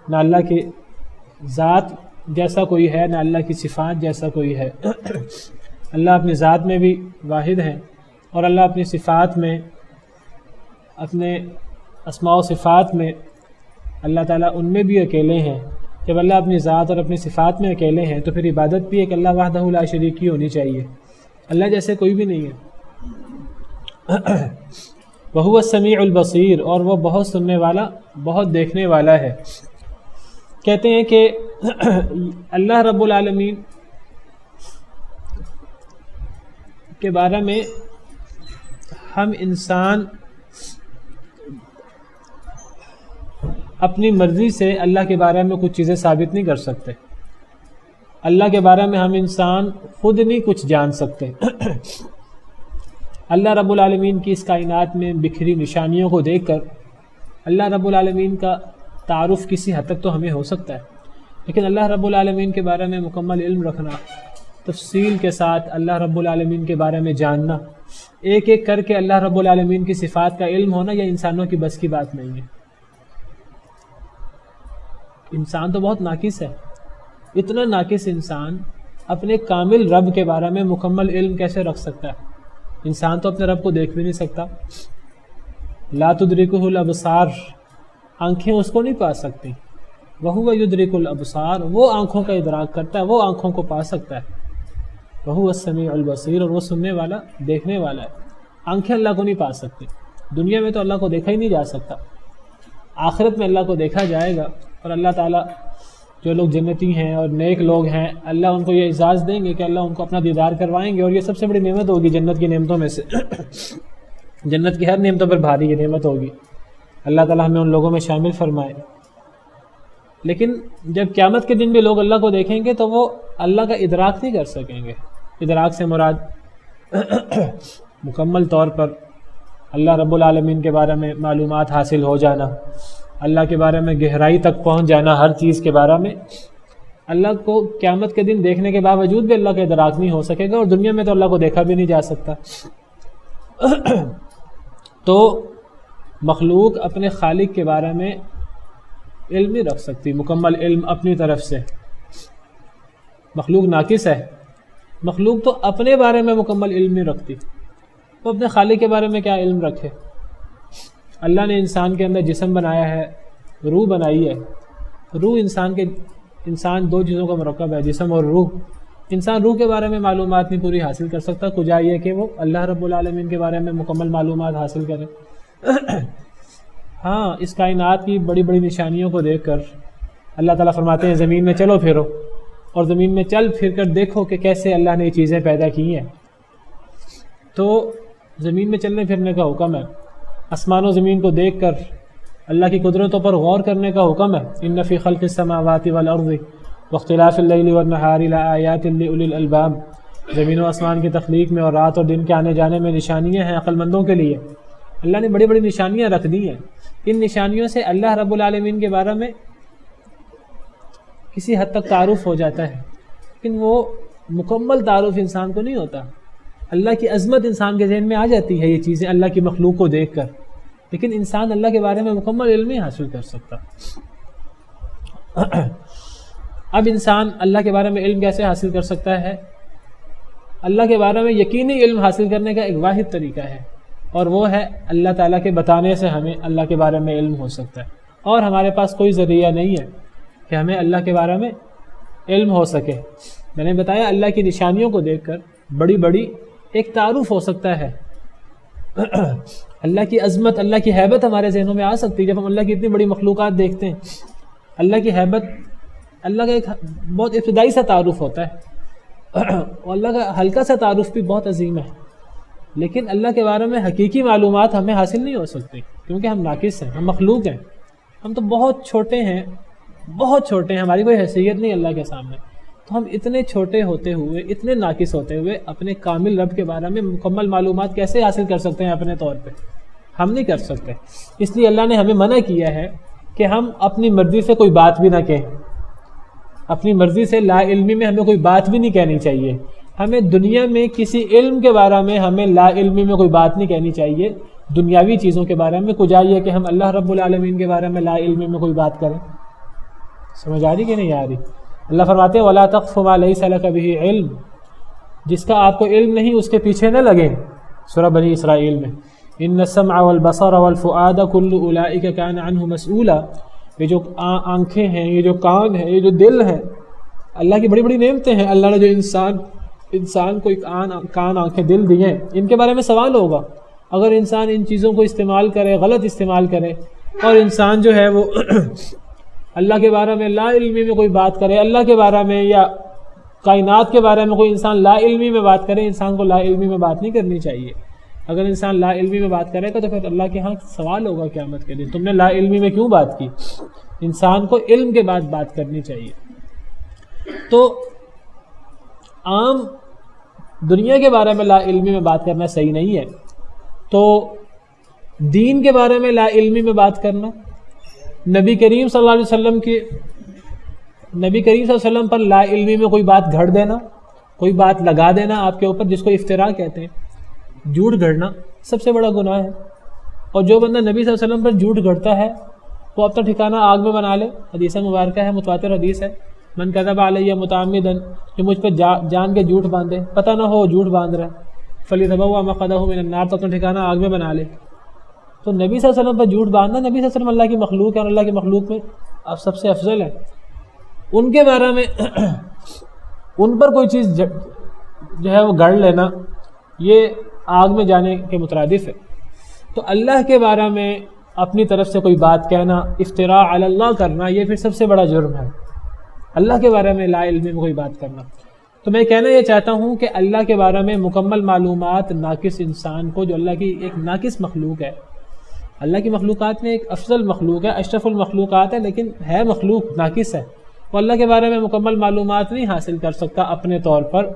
نہ اللہ کی ذات جیسا کوئی ہے، نہ اللہ کی صفات جیسا کوئی ہے۔ اللہ اپنی ذات میں بھی واحد ہیں، اور اللہ اپنی صفات میں، اپنے اسماء و صفات میں اللہ تعالیٰ ان میں بھی اکیلے ہیں۔ جب اللہ اپنی ذات اور اپنی صفات میں اکیلے ہیں تو پھر عبادت بھی ایک اللہ وحدہ لا شریک کی ہونی چاہیے، اللہ جیسے کوئی بھی نہیں ہے۔ وَهُوَ السَّمِيعُ الْبَصِيرُ، اور وہ بہت سننے والا، بہت دیکھنے والا ہے۔ کہتے ہیں کہ اللہ رب العالمین کے بارے میں ہم انسان اپنی مرضی سے اللہ کے بارے میں کچھ چیزیں ثابت نہیں کر سکتے، اللہ کے بارے میں ہم انسان خود نہیں کچھ جان سکتے۔ اللہ رب العالمین کی اس کائنات میں بکھری نشانیوں کو دیکھ کر اللہ رب العالمین کا تعارف کسی حد تک تو ہمیں ہو سکتا ہے، لیکن اللہ رب العالمین کے بارے میں مکمل علم رکھنا، تفصیل کے ساتھ اللہ رب العالمین کے بارے میں جاننا، ایک ایک کر کے اللہ رب العالمین کی صفات کا علم ہونا، یہ انسانوں کی بس کی بات نہیں ہے۔ انسان تو بہت ناقص ہے، اتنا ناقص انسان اپنے کامل رب کے بارے میں مکمل علم کیسے رکھ سکتا ہے؟ انسان تو اپنے رب کو دیکھ بھی نہیں سکتا۔ لا تدرکہ الابصار، آنکھیں اس کو نہیں پا سکتی، وہو یدرک الابصار، وہ آنکھوں کا ادراک کرتا ہے، وہ آنکھوں کو پا سکتا ہے، وہو السمیع البصیر، اور وہ سننے والا دیکھنے والا ہے۔ آنکھیں اللہ کو نہیں پا سکتی، دنیا میں تو اللہ کو دیکھا ہی نہیں جا سکتا، آخرت میں اللہ کو دیکھا جائے گا، اور اللہ تعالیٰ جو لوگ جنتی ہیں اور نیک لوگ ہیں، اللہ ان کو یہ اعزاز دیں گے کہ اللہ ان کو اپنا دیدار کروائیں گے، اور یہ سب سے بڑی نعمت ہوگی جنت کی نعمتوں میں سے۔ جنت کی ہر نعمتوں پر بھاری یہ نعمت ہوگی، اللہ تعالیٰ ہمیں ان لوگوں میں شامل فرمائے۔ لیکن جب قیامت کے دن بھی لوگ اللہ کو دیکھیں گے تو وہ اللہ کا ادراک نہیں کر سکیں گے۔ ادراک سے مراد مکمل طور پر اللہ رب العالمین کے بارے میں معلومات حاصل ہو جانا، اللہ کے بارے میں گہرائی تک پہنچ جانا، ہر چیز کے بارے میں۔ اللہ کو قیامت کے دن دیکھنے کے باوجود بھی اللہ کا ادراک نہیں ہو سکے گا، اور دنیا میں تو اللہ کو دیکھا بھی نہیں جا سکتا۔ تو مخلوق اپنے خالق کے بارے میں علم نہیں رکھ سکتی، مکمل علم اپنی طرف سے۔ مخلوق ناقص ہے، مخلوق تو اپنے بارے میں مکمل علم نہیں رکھتی، وہ اپنے خالق کے بارے میں کیا علم رکھے؟ اللہ نے انسان کے اندر جسم بنایا ہے، روح بنائی ہے۔ روح انسان دو چیزوں کا مرکب ہے، جسم اور روح۔ انسان روح کے بارے میں معلومات نہیں پوری حاصل کر سکتا، کجا یہ کہ وہ اللہ رب العالمین کے بارے میں مکمل معلومات حاصل کرے۔ ہاں، اس کائنات کی بڑی بڑی نشانیوں کو دیکھ کر اللہ تعالیٰ فرماتے ہیں زمین میں چلو پھرو، اور زمین میں چل پھر کر دیکھو کہ کیسے اللہ نے یہ چیزیں پیدا کی ہیں۔ تو زمین میں چلنے پھرنے کا حکم ہے، آسمان و زمین کو دیکھ کر اللہ کی قدرتوں پر غور کرنے کا حکم ہے۔ ان فی خلق السماوات والارض واختلاف اللیل والنہار لآیات لأولی الالباب، زمین و آسمان کی تخلیق میں اور رات اور دن کے آنے جانے میں نشانیاں ہیں عقل مندوں کے لیے۔ اللہ نے بڑی بڑی نشانیاں رکھ دی ہیں، ان نشانیوں سے اللہ رب العالمین کے بارے میں کسی حد تک تعارف ہو جاتا ہے، لیکن وہ مکمل تعارف انسان کو نہیں ہوتا۔ اللہ کی عظمت انسان کے ذہن میں آ جاتی ہے یہ چیزیں اللہ کی مخلوق کو دیکھ کر، لیکن انسان اللہ کے بارے میں مکمل علم نہیں حاصل کر سکتا۔ اب انسان اللہ کے بارے میں علم کیسے حاصل کر سکتا ہے؟ اللہ کے بارے میں یقینی علم حاصل کرنے کا ایک واحد طریقہ ہے، اور وہ ہے اللہ تعالیٰ کے بتانے سے ہمیں اللہ کے بارے میں علم ہو سکتا ہے، اور ہمارے پاس کوئی ذریعہ نہیں ہے کہ ہمیں اللہ کے بارے میں علم ہو سکے۔ میں نے بتایا اللہ کی نشانیوں کو دیکھ کر بڑی بڑی ایک تعارف ہو سکتا ہے، اللہ کی عظمت، اللہ کی ہیبت ہمارے ذہنوں میں آ سکتی ہے جب ہم اللہ کی اتنی بڑی مخلوقات دیکھتے ہیں۔ اللہ کی ہیبت، اللہ کا ایک بہت ابتدائی سا تعارف ہوتا ہے، اور اللہ کا ہلکا سا تعارف بھی بہت عظیم ہے، لیکن اللہ کے بارے میں حقیقی معلومات ہمیں حاصل نہیں ہو سکتی، کیونکہ ہم ناقص ہیں، ہم مخلوق ہیں، ہم تو بہت چھوٹے ہیں، بہت چھوٹے ہیں، ہماری کوئی حیثیت نہیں اللہ کے سامنے۔ تو ہم اتنے چھوٹے ہوتے ہوئے، اتنے ناقص ہوتے ہوئے اپنے کامل رب کے بارے میں مکمل معلومات کیسے حاصل کر سکتے ہیں؟ اپنے طور پہ ہم نہیں کر سکتے۔ اس لیے اللہ نے ہمیں منع کیا ہے کہ ہم اپنی مرضی سے کوئی بات بھی نہ کہیں، اپنی مرضی سے لا علمی میں ہمیں کوئی بات بھی نہیں کہنی چاہیے۔ ہمیں دنیا میں کسی علم کے بارے میں ہمیں لا علمی میں کوئی بات نہیں کہنی چاہیے، دنیاوی چیزوں کے بارے میں کجا یہ کہ ہم اللہ رب العالمین کے بارے میں لا علمی میں کوئی بات کریں۔ سمجھ آ رہی کہ نہیں آ رہی؟ اللہ فرماتے ہیں وَلَا تَقْفُ مَا لَيْسَ لَكَ بِهِ علم، جس کا آپ کو علم نہیں اس کے پیچھے نہ لگیں۔ سورہ بنی اسرائیل میں إِنَّ السَّمْعَ وَالْبَصَرَ وَالْفُؤَادَ كُلُّ أُولَئِكَ كَانَ عَنْهُ مَسْئُولًا، یہ جو آنکھیں ہیں، یہ جو کان ہیں، یہ جو دل ہے، اللہ کی بڑی بڑی نعمتیں ہیں۔ اللہ نے جو انسان کو ایک کان، آنکھیں، دل دیے ہیں، ان کے بارے میں سوال ہوگا۔ اگر انسان ان چیزوں کو استعمال کرے، غلط استعمال کرے، اور انسان جو ہے وہ اللہ کے بارے میں لا علمی میں کوئی بات کرے، اللہ کے بارے میں یا کائنات کے بارے میں کوئی انسان لا علمی میں بات کرے، انسان کو لا علمی میں بات نہیں کرنی چاہیے۔ اگر انسان لا علمی میں بات کرے گا تو پھر اللہ کے ہاں سوال ہوگا قیامت کے دن، تم نے لا علمی میں کیوں بات کی؟ انسان کو علم کے بعد بات کرنی چاہیے۔ تو عام دنیا کے بارے میں لا علمی میں بات کرنا صحیح نہیں ہے، تو دین کے بارے میں لا علمی میں بات کرنا، نبی کریم صلی اللہ علیہ وسلم پر لا علمی میں کوئی بات گھڑ دینا، کوئی بات لگا دینا آپ کے اوپر، جس کو افتراء کہتے ہیں، جھوٹ گھڑنا سب سے بڑا گناہ ہے۔ اور جو بندہ نبی صلی اللہ علیہ وسلم پر جھوٹ گھڑتا ہے وہ اپنا ٹھکانہ آگ میں بنا لے۔ حدیث مبارکہ ہے، متواتر حدیث ہے، من کذب علیہ متعمدا، جو مجھ پہ جان کے جھوٹ باندھے، پتہ نہ ہو جھوٹ باندھ رہا ہے، فلیتبوأ مقعدہ من النار، تو اپنا ٹھکانہ آگ میں بنا لے۔ تو نبی صلی اللہ علیہ وسلم پر جھوٹ باندھنا، نبی صلی اللہ علیہ وسلم اللہ کی مخلوق ہے اور اللہ کی مخلوق میں اب سب سے افضل ہے، ان کے بارے میں ان پر کوئی چیز جو ہے وہ گڑھ لینا یہ آگ میں جانے کے مترادف ہے۔ تو اللہ کے بارے میں اپنی طرف سے کوئی بات کہنا، افتراء علی اللہ کرنا، یہ پھر سب سے بڑا جرم ہے، اللہ کے بارے میں لا علمی میں کوئی بات کرنا۔ تو میں کہنا یہ چاہتا ہوں کہ اللہ کے بارے میں مکمل معلومات ناقص انسان کو، جو اللہ کی ایک ناقص مخلوق ہے، اللہ کی مخلوقات میں ایک افضل مخلوق ہے، اشرف المخلوقات ہے، لیکن ہے مخلوق ناقص ہے، وہ اللہ کے بارے میں مکمل معلومات نہیں حاصل کر سکتا اپنے طور پر۔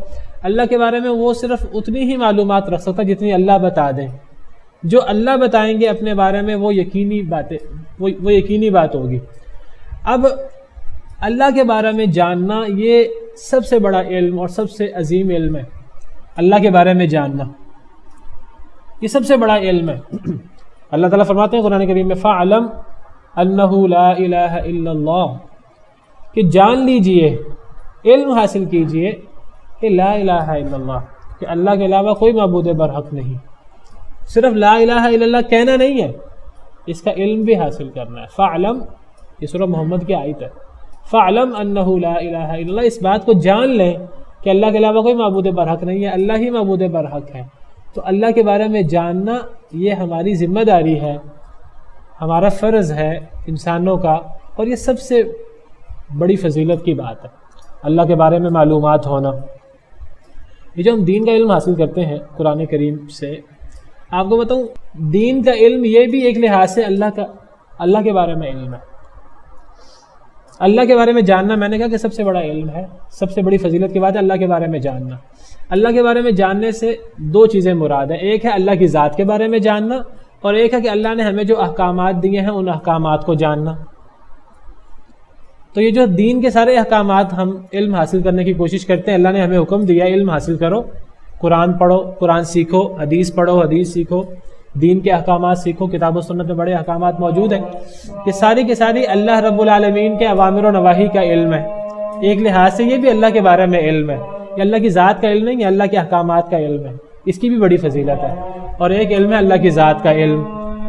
اللہ کے بارے میں وہ صرف اتنی ہی معلومات رکھ سکتا جتنی اللہ بتا دیں، جو اللہ بتائیں گے اپنے بارے میں وہ یقینی باتیں، وہ یقینی بات ہوگی۔ اب اللہ کے بارے میں جاننا یہ سب سے بڑا علم اور سب سے عظیم علم ہے، اللہ کے بارے میں جاننا یہ سب سے بڑا علم ہے۔ اللہ تعالیٰ فرماتے ہیں قرآن کریم میں فَاعْلَمْ أَنَّهُ لَا إِلَٰهَ إِلَّا اللَّهُ، کہ جان لیجئے، علم حاصل کیجئے کہ لا الہ الا اللہ، کہ اللہ کے علاوہ کوئی معبود برحق نہیں۔ صرف لا الہ الا اللہ کہنا نہیں ہے، اس کا علم بھی حاصل کرنا ہے۔ فَاعْلَمْ، یہ سورہ محمد کی آیت ہے، فَاعْلَمْ أَنَّهُ لَا إِلَٰهَ إِلَّا اللَّهُ، اس بات کو جان لیں کہ اللہ کے علاوہ کوئی معبود برحق نہیں ہے، اللہ ہی معبود برحق ہے۔ تو اللہ کے بارے میں جاننا یہ ہماری ذمہ داری ہے، ہمارا فرض ہے انسانوں کا، اور یہ سب سے بڑی فضیلت کی بات ہے، اللہ کے بارے میں معلومات ہونا۔ یہ جو ہم دین کا علم حاصل کرتے ہیں قرآن کریم سے، آپ کو بتاؤں دین کا علم یہ بھی ایک لحاظ سے اللہ کے بارے میں علم ہے۔ اللہ کے بارے میں جاننا، میں نے کہا کہ سب سے بڑا علم ہے، سب سے بڑی فضیلت کی بات ہے اللہ کے بارے میں جاننا۔ اللہ کے بارے میں جاننے سے دو چیزیں مراد ہیں، ایک ہے اللہ کی ذات کے بارے میں جاننا، اور ایک ہے کہ اللہ نے ہمیں جو احکامات دیے ہیں ان احکامات کو جاننا۔ تو یہ جو دین کے سارے احکامات ہم علم حاصل کرنے کی کوشش کرتے ہیں، اللہ نے ہمیں حکم دیا علم حاصل کرو، قرآن پڑھو، قرآن سیکھو، حدیث پڑھو، حدیث سیکھو، دین کے احکامات سیکھو، کتاب و سنت میں بڑے احکامات موجود ہیں، یہ ساری کی ساری اللہ رب العالمین کے اوامر و نواہی کا علم ہے۔ ایک لحاظ سے یہ بھی اللہ کے بارے میں علم ہے، یہ اللہ کی ذات کا علم نہیں، یہ اللہ کے احکامات کا علم ہے، اس کی بھی بڑی فضیلت ہے۔ اور ایک علم ہے اللہ کی ذات کا علم،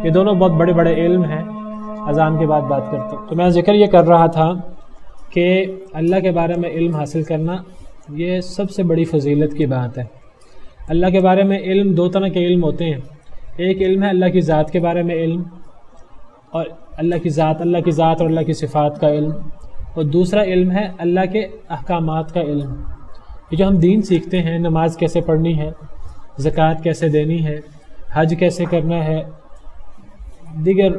یہ دونوں بہت بڑے بڑے علم ہیں۔ اذان کے بعد بات کرتے ہیں۔ تو میں ذکر یہ کر رہا تھا کہ اللہ کے بارے میں علم حاصل کرنا یہ سب سے بڑی فضیلت کی بات ہے۔ اللہ کے بارے میں علم دو طرح کے علم ہوتے ہیں، ایک علم ہے اللہ کی ذات کے بارے میں علم، اور اللہ کی ذات اور اللہ کی صفات کا علم، اور دوسرا علم ہے اللہ کے احکامات کا علم۔ یہ جو ہم دین سیکھتے ہیں، نماز کیسے پڑھنی ہے، زکوٰۃ کیسے دینی ہے، حج کیسے کرنا ہے، دیگر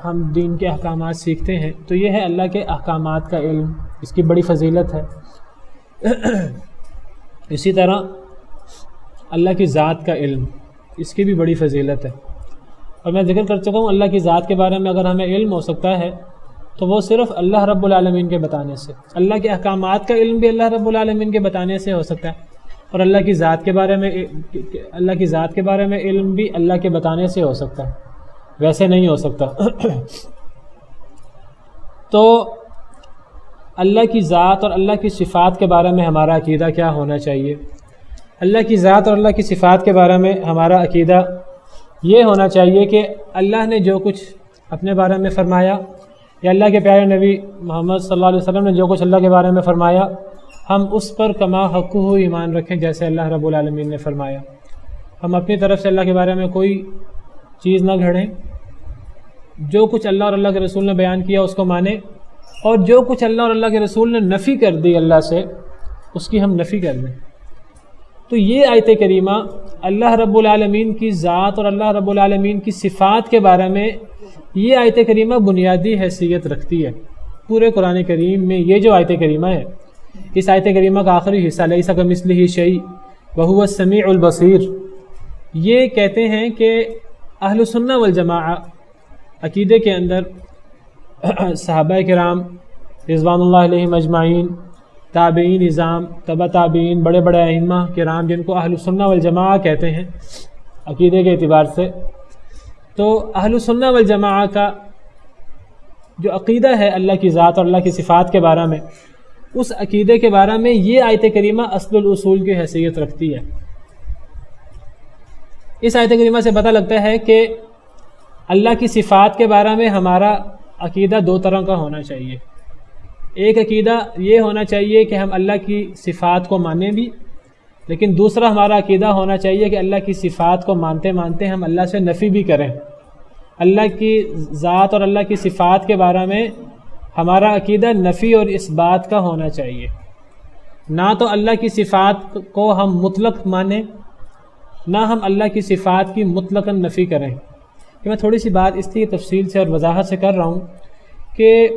ہم دین کے احکامات سیکھتے ہیں، تو یہ ہے اللہ کے احکامات کا علم، اس کی بڑی فضیلت ہے۔ اسی طرح اللہ کی ذات کا علم، اس کی بھی بڑی فضیلت ہے۔ اور میں ذکر کر چکا ہوں اللہ کی ذات کے بارے میں اگر ہمیں علم ہو سکتا ہے تو وہ صرف اللہ رب العالمین کے بتانے سے، اللہ کے احکامات کا علم بھی اللہ رب العالمین کے بتانے سے ہو سکتا ہے، اور اللہ کی ذات کے بارے میں علم بھی اللہ کے بتانے سے ہو سکتا ہے، ویسے نہیں ہو سکتا۔ تو اللہ کی ذات اور اللہ کی صفات کے بارے میں ہمارا عقیدہ کیا ہونا چاہیے؟ اللہ کی ذات اور اللہ کی صفات کے بارے میں ہمارا عقیدہ یہ ہونا چاہیے کہ اللہ نے جو کچھ اپنے بارے میں فرمایا، یا اللہ کے پیارے نبی محمد صلی اللہ علیہ وسلم نے جو کچھ اللہ کے بارے میں فرمایا، ہم اس پر کما حقہ ایمان رکھیں جیسے اللہ رب العالمین نے فرمایا۔ ہم اپنی طرف سے اللہ کے بارے میں کوئی چیز نہ گھڑیں، جو کچھ اللہ اور اللہ کے رسول نے بیان کیا اس کو مانیں، اور جو کچھ اللہ اور اللہ کے رسول نے نفی کر دی اللہ سے، اس کی ہم نفی کر دیں۔ تو یہ آیت کریمہ اللہ رب العالمین کی ذات اور اللہ رب العالمین کی صفات کے بارے میں یہ آیت کریمہ بنیادی حیثیت رکھتی ہے۔ پورے قرآن کریم میں یہ جو آیت کریمہ ہے، اس آیت کریمہ کا آخری حصہ لیس کمثلہ شیء وہو السمیع البصیر، یہ کہتے ہیں کہ اہل سنہ والجماعہ عقیدے کے اندر صحابہ کرام رضوان اللہ علیہم اجمعین تابعین نظام، تبع تابعین، بڑے بڑے ائمہ کرام جن کو اہل السنہ والجماعہ کہتے ہیں عقیدے کے اعتبار سے، تو اہل السنہ والجماعہ کا جو عقیدہ ہے اللہ کی ذات اور اللہ کی صفات کے بارے میں، اس عقیدے کے بارے میں یہ آیت کریمہ اصل الاصول کی حیثیت رکھتی ہے۔ اس آیت کریمہ سے پتہ لگتا ہے کہ اللہ کی صفات کے بارے میں ہمارا عقیدہ دو طرح کا ہونا چاہیے۔ ایک عقیدہ یہ ہونا چاہیے کہ ہم اللہ کی صفات کو مانیں بھی، لیکن دوسرا ہمارا عقیدہ ہونا چاہیے کہ اللہ کی صفات کو مانتے مانتے ہم اللہ سے نفی بھی کریں۔ اللہ کی ذات اور اللہ کی صفات کے بارے میں ہمارا عقیدہ نفی اور اس بات کا ہونا چاہیے، نہ تو اللہ کی صفات کو ہم مطلق مانیں، نہ ہم اللہ کی صفات کی مطلقاً نفی کریں۔ کہ میں تھوڑی سی بات اس لیے تفصیل سے اور وضاحت سے کر رہا ہوں کہ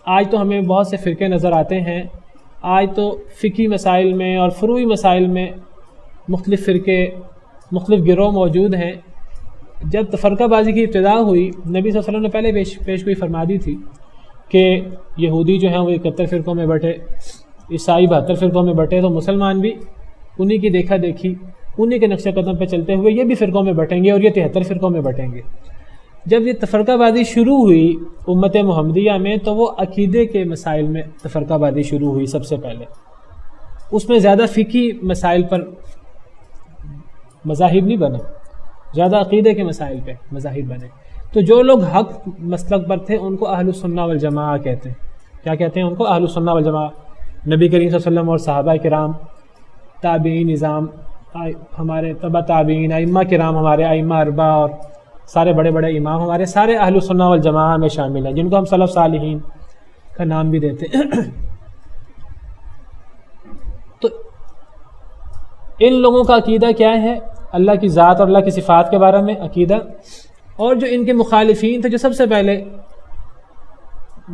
آج تو ہمیں بہت سے فرقے نظر آتے ہیں، آج تو فقہی مسائل میں اور فروعی مسائل میں مختلف فرقے، مختلف گروہ موجود ہیں۔ جب تفرقہ بازی کی ابتدا ہوئی، نبی صلی اللہ علیہ وسلم نے پہلے پیشگوئی فرما دی تھی کہ یہودی جو ہیں وہ 71 فرقوں میں بٹے، عیسائی 72 فرقوں میں بٹے، تو مسلمان بھی انہی کی دیکھا دیکھی، انہی کے نقش قدم پہ چلتے ہوئے یہ بھی فرقوں میں بٹیں گے اور یہ 73 فرقوں میں بٹیں گے۔ جب یہ تفرقہ بازی شروع ہوئی امت محمدیہ میں، تو وہ عقیدے کے مسائل میں تفرقہ بازی شروع ہوئی سب سے پہلے۔ اس میں زیادہ فقہی مسائل پر مذاہب نہیں بنے، زیادہ عقیدے کے مسائل پہ مذاہب بنے۔ تو جو لوگ حق مسلک پر تھے ان کو اہل السنہ والجماعہ کہتے ہیں۔ کیا کہتے ہیں ان کو؟ اہل السنہ والجماعہ۔ نبی کریم صلی اللہ علیہ وسلم اور صحابہ کرام، تابعین نظام، ہمارے تبع تابعین، ائمہ کرام، ہمارے ائمہ اربعہ اور سارے بڑے بڑے امام ہمارے سارے اہل السنہ والجماعہ میں شامل ہیں، جن کو ہم سلف صالحین کا نام بھی دیتے ہیں۔ تو ان لوگوں کا عقیدہ کیا ہے؟ اللہ کی ذات اور اللہ کی صفات کے بارے میں عقیدہ، اور جو ان کے مخالفین تھے، جو سب سے پہلے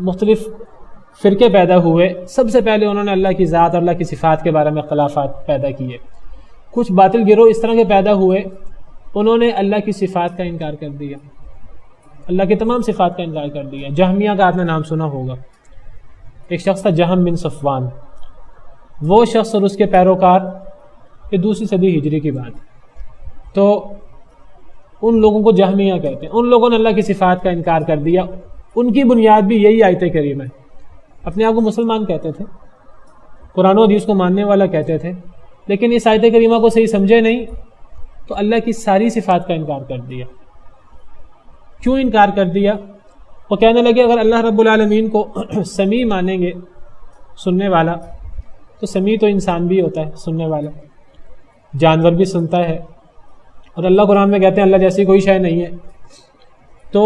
مختلف فرقے پیدا ہوئے، سب سے پہلے انہوں نے اللہ کی ذات اور اللہ کی صفات کے بارے میں اختلافات پیدا کیے۔ کچھ باطل گروہ اس طرح کے پیدا ہوئے، انہوں نے اللہ کی صفات کا انکار کر دیا، اللہ کی تمام صفات کا انکار کر دیا۔ جہمیہ کا آپ نے نام سنا ہوگا، ایک شخص تھا جہم بن صفوان، وہ شخص اور اس کے پیروکار، یہ 2 صدی ہجری کی بات، تو ان لوگوں کو جہمیہ کہتے ہیں۔ ان لوگوں نے اللہ کی صفات کا انکار کر دیا۔ ان کی بنیاد بھی یہی آیت کریمہ ہے۔ اپنے آپ کو مسلمان کہتے تھے، قرآن و حدیث کو ماننے والا کہتے تھے، لیکن اس آیت کریمہ کو صحیح سمجھے نہیں، تو اللہ کی ساری صفات کا انکار کر دیا۔ کیوں انکار کر دیا؟ وہ کہنے لگے اگر اللہ رب العالمین کو سمیع مانیں گے، سننے والا، تو سمیع تو انسان بھی ہوتا ہے، سننے والا، جانور بھی سنتا ہے، اور اللہ قرآن میں کہتے ہیں اللہ جیسی کوئی شے نہیں ہے۔ تو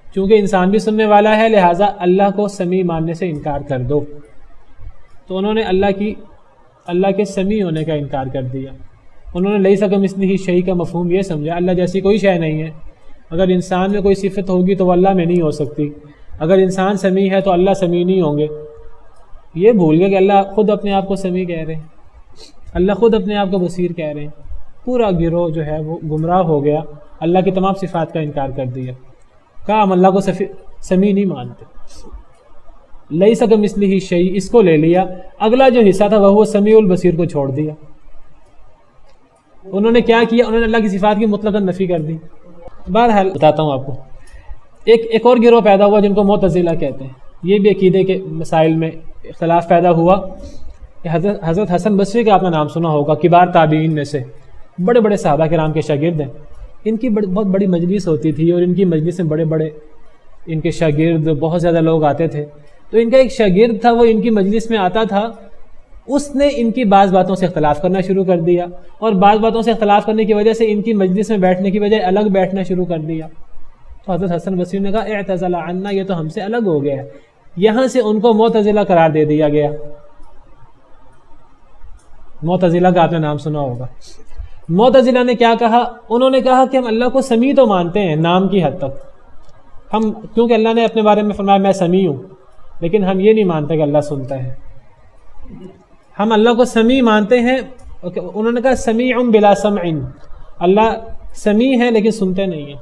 چونکہ انسان بھی سننے والا ہے، لہٰذا اللہ کو سمیع ماننے سے انکار کر دو۔ تو انہوں نے اللہ کے سمیع ہونے کا انکار کر دیا۔ انہوں نے لیس کمثلہ شیء کا مفہوم یہ سمجھا اللہ جیسی کوئی شے نہیں ہے۔ اگر انسان میں کوئی صفت ہوگی تو وہ اللہ میں نہیں ہو سکتی، اگر انسان سمیع ہے تو اللہ سمیع نہیں ہوں گے۔ یہ بھول گئے کہ اللہ خود اپنے آپ کو سمیع کہہ رہے ہیں، اللہ خود اپنے آپ کو بصیر کہہ رہے ہیں۔ پورا گروہ جو ہے وہ گمراہ ہو گیا، اللہ کی تمام صفات کا انکار کر دیا، کہا ہم اللہ کو سمیع نہیں مانتے۔ لیس کمثلہ شیء اس کو لے لیا، اگلا جو حصہ تھا وہ سمیع البصیر کو چھوڑ دیا۔ انہوں نے کیا کیا؟ انہوں نے اللہ کی صفات کی مطلقاً نفی کر دی۔ بہرحال بتاتا ہوں آپ کو، ایک اور گروہ پیدا ہوا جن کو معتزلہ کہتے ہیں۔ یہ بھی عقیدے کے مسائل میں اختلاف پیدا ہوا۔ حضرت حسن بصری کا آپ نے نام سنا ہوگا، کبار تابعین میں سے، بڑے بڑے صحابہ کرام کے شاگرد ہیں۔ ان کی بہت بڑی مجلس ہوتی تھی، اور ان کی مجلس میں بڑے بڑے ان کے شاگرد بہت زیادہ لوگ آتے تھے۔ تو ان کا ایک شاگرد تھا، وہ ان کی مجلس میں آتا تھا، اس نے ان کی بعض باتوں سے اختلاف کرنا شروع کر دیا، اور بعض باتوں سے اختلاف کرنے کی وجہ سے ان کی مجلس میں بیٹھنے کی بجائے الگ بیٹھنا شروع کر دیا۔ تو حضرت حسن بصری نے کہا اعتزل عنا، یہ تو ہم سے الگ ہو گیا ہے۔ یہاں سے ان کو معتزلہ قرار دے دیا گیا۔ معتزلہ کا آپ نے نام سنا ہوگا۔ معتزلہ نے کیا کہا؟ انہوں نے کہا کہ ہم اللہ کو سمیع تو مانتے ہیں نام کی حد تک، ہم کیونکہ اللہ نے اپنے بارے میں فرمایا میں سمیع ہوں، لیکن ہم یہ نہیں مانتے کہ اللہ سنتا ہے۔ ہم اللہ کو سمیع مانتے ہیں۔ انہوں نے کہا سمیع بلا سمع، اللہ سمیع ہے لیکن سنتے نہیں ہیں،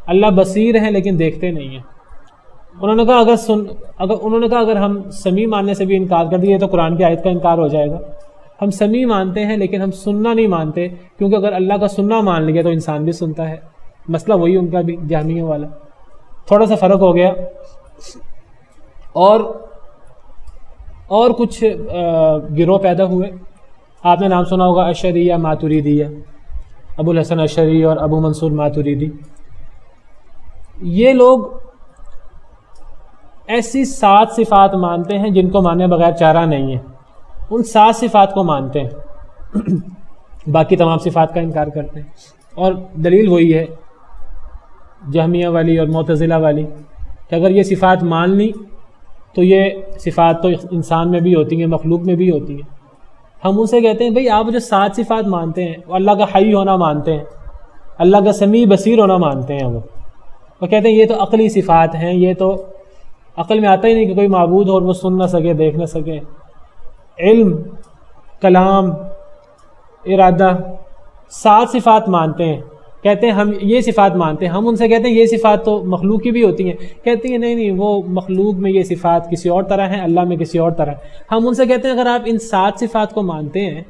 اللہ بصیر ہے لیکن دیکھتے نہیں ہیں۔ انہوں نے کہا اگر ہم سمیع ماننے سے بھی انکار کر دیں تو قرآن کی آیت کا انکار ہو جائے گا. ہم سمیع مانتے ہیں لیکن ہم سننا نہیں مانتے، کیونکہ اگر اللہ کا سننا مان لیا تو انسان بھی سنتا ہے. مسئلہ وہی ان کا بھی جہمیہ والا، تھوڑا سا فرق ہو گیا. اور کچھ گروہ پیدا ہوئے. آپ نے نام سنا ہوگا اشعریہ ماتریدیہ، ابو الحسن اشعری اور ابو منصور ماتریدی. یہ لوگ ایسی 7 صفات مانتے ہیں جن کو مانے بغیر چارہ نہیں ہے. ان 7 صفات کو مانتے ہیں، باقی تمام صفات کا انکار کرتے ہیں. اور دلیل وہی ہے جہمیہ والی اور معتزلہ والی کہ اگر یہ صفات مان لی تو یہ صفات تو انسان میں بھی ہوتی ہیں، مخلوق میں بھی ہوتی ہیں. ہم ان سے کہتے ہیں بھئی آپ جو 7 صفات مانتے ہیں، وہ اللہ کا حی ہونا مانتے ہیں، اللہ کا سمیع بصیر ہونا مانتے ہیں. وہ کہتے ہیں یہ تو عقلی صفات ہیں، یہ تو عقل میں آتا ہی نہیں کہ کوئی معبود ہو اور وہ سن نہ سکے، دیکھ نہ سکے. علم، کلام، ارادہ، 7 صفات مانتے ہیں. کہتے ہیں ہم یہ صفات مانتے ہیں. ہم ان سے کہتے ہیں یہ صفات تو مخلوق کی بھی ہوتی ہیں. کہتے ہیں نہیں وہ مخلوق میں یہ صفات کسی اور طرح ہیں، اللہ میں کسی اور طرح. ہم ان سے کہتے ہیں اگر آپ ان 7 صفات کو مانتے ہیں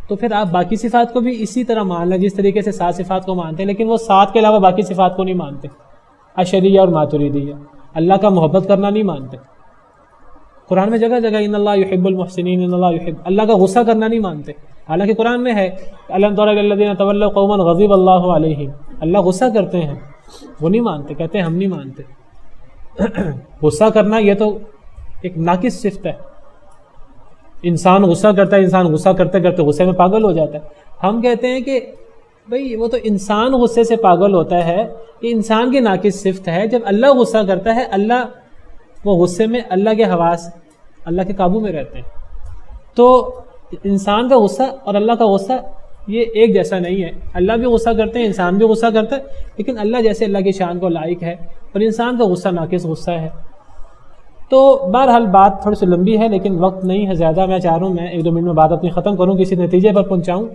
تو پھر آپ باقی صفات کو بھی اسی طرح مان لیں جس طریقے سے 7 صفات کو مانتے ہیں، لیکن وہ 7 کے علاوہ باقی صفات کو نہیں مانتے. اشعریہ اور ماتریدیہ اللہ کا محبت کرنا نہیں مانتے. قرآن میں جگہ جگہ ان اللہ یحب المحسنین، ان اللہ یحب، اللہ کا غصہ کرنا نہیں مانتے. حالانکہ قرآن میں ہے الم تر الی الذین تولوا قوما غضب اللہ علیہم، اللہ غصہ کرتے ہیں، وہ نہیں مانتے. کہتے ہیں ہم نہیں مانتے. غصہ کرنا یہ تو ایک ناقص صفت ہے. انسان غصہ کرتا ہے، انسان غصہ کرتے کرتے غصے میں پاگل ہو جاتا ہے. ہم کہتے ہیں کہ بھئی وہ تو انسان غصے سے پاگل ہوتا ہے، یہ انسان کی ناقص صفت ہے. جب اللہ غصہ کرتا ہے، اللہ وہ غصے میں اللہ کے حواس اللہ کے قابو میں رہتے ہیں. تو انسان کا غصہ اور اللہ کا غصہ یہ ایک جیسا نہیں ہے. اللہ بھی غصہ کرتے ہیں، انسان بھی غصہ کرتا ہے، لیکن اللہ جیسے اللہ کی شان کو لائق ہے اور انسان کا غصہ ناقص غصہ ہے. تو بہرحال بات تھوڑی سی لمبی ہے لیکن وقت نہیں ہے زیادہ. میں چاہ رہا ہوں میں 1-2 منٹ میں بات اپنی ختم کروں، کسی نتیجے پر پہنچاؤں.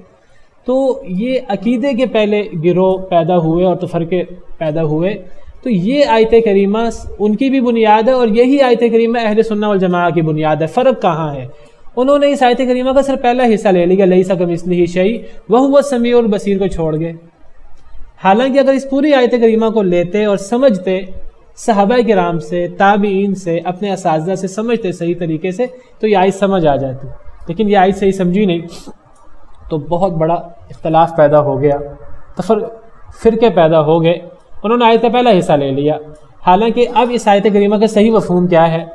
تو یہ عقیدے کے پہلے گروہ پیدا ہوئے اور تفرقے پیدا ہوئے. تو یہ آیت کریمہ ان کی بھی بنیاد ہے اور یہی آیت کریمہ اہل سنہ والجماعہ کی بنیاد ہے. فرق کہاں ہے؟ انہوں نے اس آیت کریمہ کا صرف پہلا حصہ لے لیا، لیس کمثلہ شیء وہو السمیع البصیر کو چھوڑ گئے. حالانکہ اگر اس پوری آیت کریمہ کو لیتے اور سمجھتے، صحابہ کرام سے، تابعین سے، اپنے اساتذہ سے سمجھتے صحیح طریقے سے، تو یہ آیت سمجھ آ جاتی. لیکن یہ آیت صحیح سمجھی نہیں تو بہت بڑا اختلاف پیدا ہو گیا، فرقے پیدا ہو گئے. انہوں نے آیت کا پہلا حصہ لے لیا. حالانکہ اب اس آیت کریمہ کا صحیح مفہوم کیا ہے؟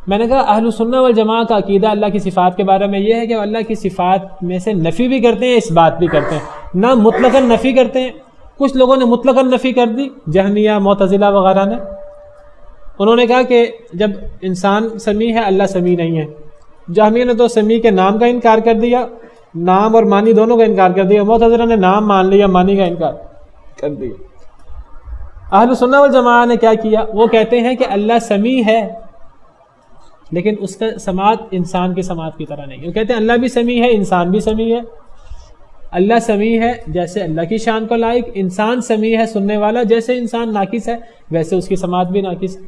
میں نے کہا اہل سنہ والجماعہ کا عقیدہ اللہ کی صفات کے بارے میں یہ ہے کہ اللہ کی صفات میں سے نفی بھی کرتے ہیں، اس بات بھی کرتے ہیں. نہ مطلقاً نفی کرتے ہیں، کچھ لوگوں نے مطلقاً نفی کر دی، جہمیہ، معتزلہ وغیرہ نے. انہوں نے کہا کہ جب انسان سمیع ہے اللہ سمیع نہیں ہے. جہمیہ نے تو سمیع کے نام کا انکار کر دیا، نام اور معنی دونوں کا انکار کر دیا. معتزلہ نے نام مان لیا، معنی کا انکار کر دیا. اہل سنہ والجماعہ نے کیا کیا؟ وہ کہتے ہیں کہ اللہ سمیع ہے لیکن اس کا سماعت انسان کی سماعت کی طرح نہیں. وہ کہتے ہیں اللہ بھی سمیع ہے، انسان بھی سمیع ہے. اللہ سمیع ہے جیسے اللہ کی شان کو لائق، انسان سمیع ہے سننے والا، جیسے انسان ناقص ہے ویسے اس کی سماعت بھی ناقص ہے.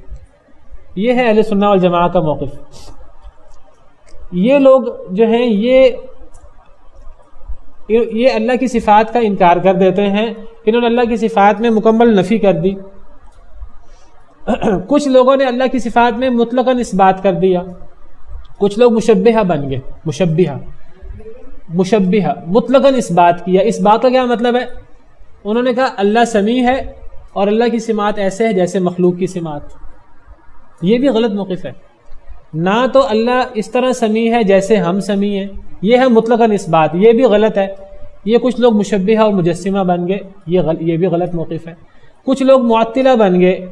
یہ ہے اہل سنہ والجماعہ کا موقف. یہ لوگ جو ہیں یہ اللہ کی صفات کا انکار کر دیتے ہیں. انہوں نے اللہ کی صفات میں مکمل نفی کر دی. کچھ لوگوں نے اللہ کی صفات میں مطلقاً اس بات کر دیا. کچھ لوگ مشبہہ بن گئے، مشبہہ مطلقاً اس بات کیا. اس بات کا کیا مطلب ہے؟ انہوں نے کہا اللہ سمیع ہے اور اللہ کی سماعت ایسے ہے جیسے مخلوق کی سماعت. یہ بھی غلط موقف ہے. نہ تو اللہ اس طرح سمیع ہے جیسے ہم سمیع ہیں، یہ ہے مطلقاً اس بات، یہ بھی غلط ہے. یہ کچھ لوگ مشبہہ اور مجسمہ بن گئے، یہ بھی غلط موقف ہے. کچھ لوگ معطلہ بن گئے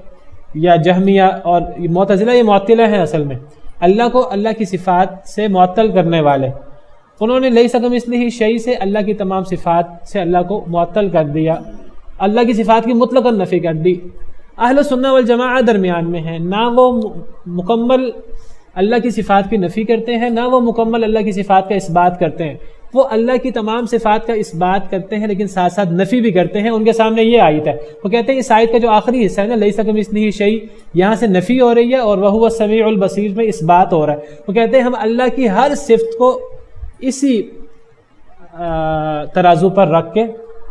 یا جہمیہ اور معتزلہ. یہ معطلہ ہیں اصل میں، اللہ کو اللہ کی صفات سے معطل کرنے والے. انہوں نے لیس کمثلہ شیء سے اللہ کی تمام صفات سے اللہ کو معطل کر دیا، اللہ کی صفات کی مطلقاً نفی کر دی. اہل سنہ والجماعہ درمیان میں ہیں، نہ وہ مکمل اللہ کی صفات کی نفی کرتے ہیں، نہ وہ مکمل اللہ کی صفات کا اثبات کرتے ہیں. وہ اللہ کی تمام صفات کا اس بات کرتے ہیں لیکن ساتھ ساتھ نفی بھی کرتے ہیں. ان کے سامنے یہ آیت ہے, وہ کہتے ہیں اس آیت کا جو آخری حصہ ہے نا لیس کمثلہ شیء, یہاں سے نفی ہو رہی ہے اور وہو السمیع البصیر میں اس بات ہو رہا ہے. وہ کہتے ہیں ہم اللہ کی ہر صفت کو اسی ترازو پر رکھ کے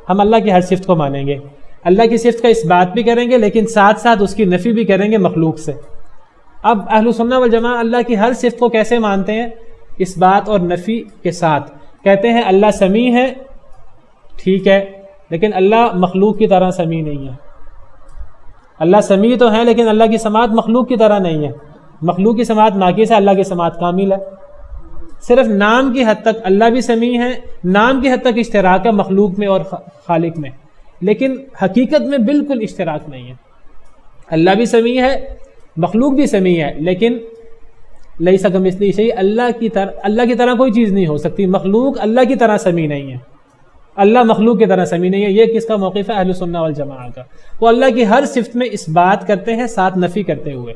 ہم اللہ کی ہر صفت کو مانیں گے. اللہ کی صفت کا اس بات بھی کریں گے لیکن ساتھ ساتھ اس کی نفی بھی کریں گے مخلوق سے. اب اہل سنہ والجماعہ اللہ کی ہر صفت کو کیسے مانتے ہیں؟ اس بات اور نفی کے ساتھ. کہتے ہیں اللہ سمیع ہے, ٹھیک ہے, لیکن اللہ مخلوق کی طرح سمیع نہیں ہے. اللہ سمیع تو ہے لیکن اللہ کی سماعت مخلوق کی طرح نہیں ہے. مخلوق کی سماعت ناقص ہے, اللہ کی سماعت کامل ہے. صرف نام کی حد تک اللہ بھی سمیع ہے, نام کی حد تک اشتراک ہے مخلوق میں اور خالق میں, لیکن حقیقت میں بالکل اشتراک نہیں ہے. اللہ بھی سمیع ہے, مخلوق بھی سمیع ہے, لیکن لیس کمثلہ شیء, اللہ کی طرح کوئی چیز نہیں ہو سکتی. مخلوق اللہ کی طرح سمیع نہیں ہے, اللہ مخلوق کی طرح سمیع نہیں ہے. یہ کس کا موقف ہے؟ اہل سنہ والجماعہ کا. وہ اللہ کی ہر صفت میں اس بات کرتے ہیں ساتھ نفی کرتے ہوئے.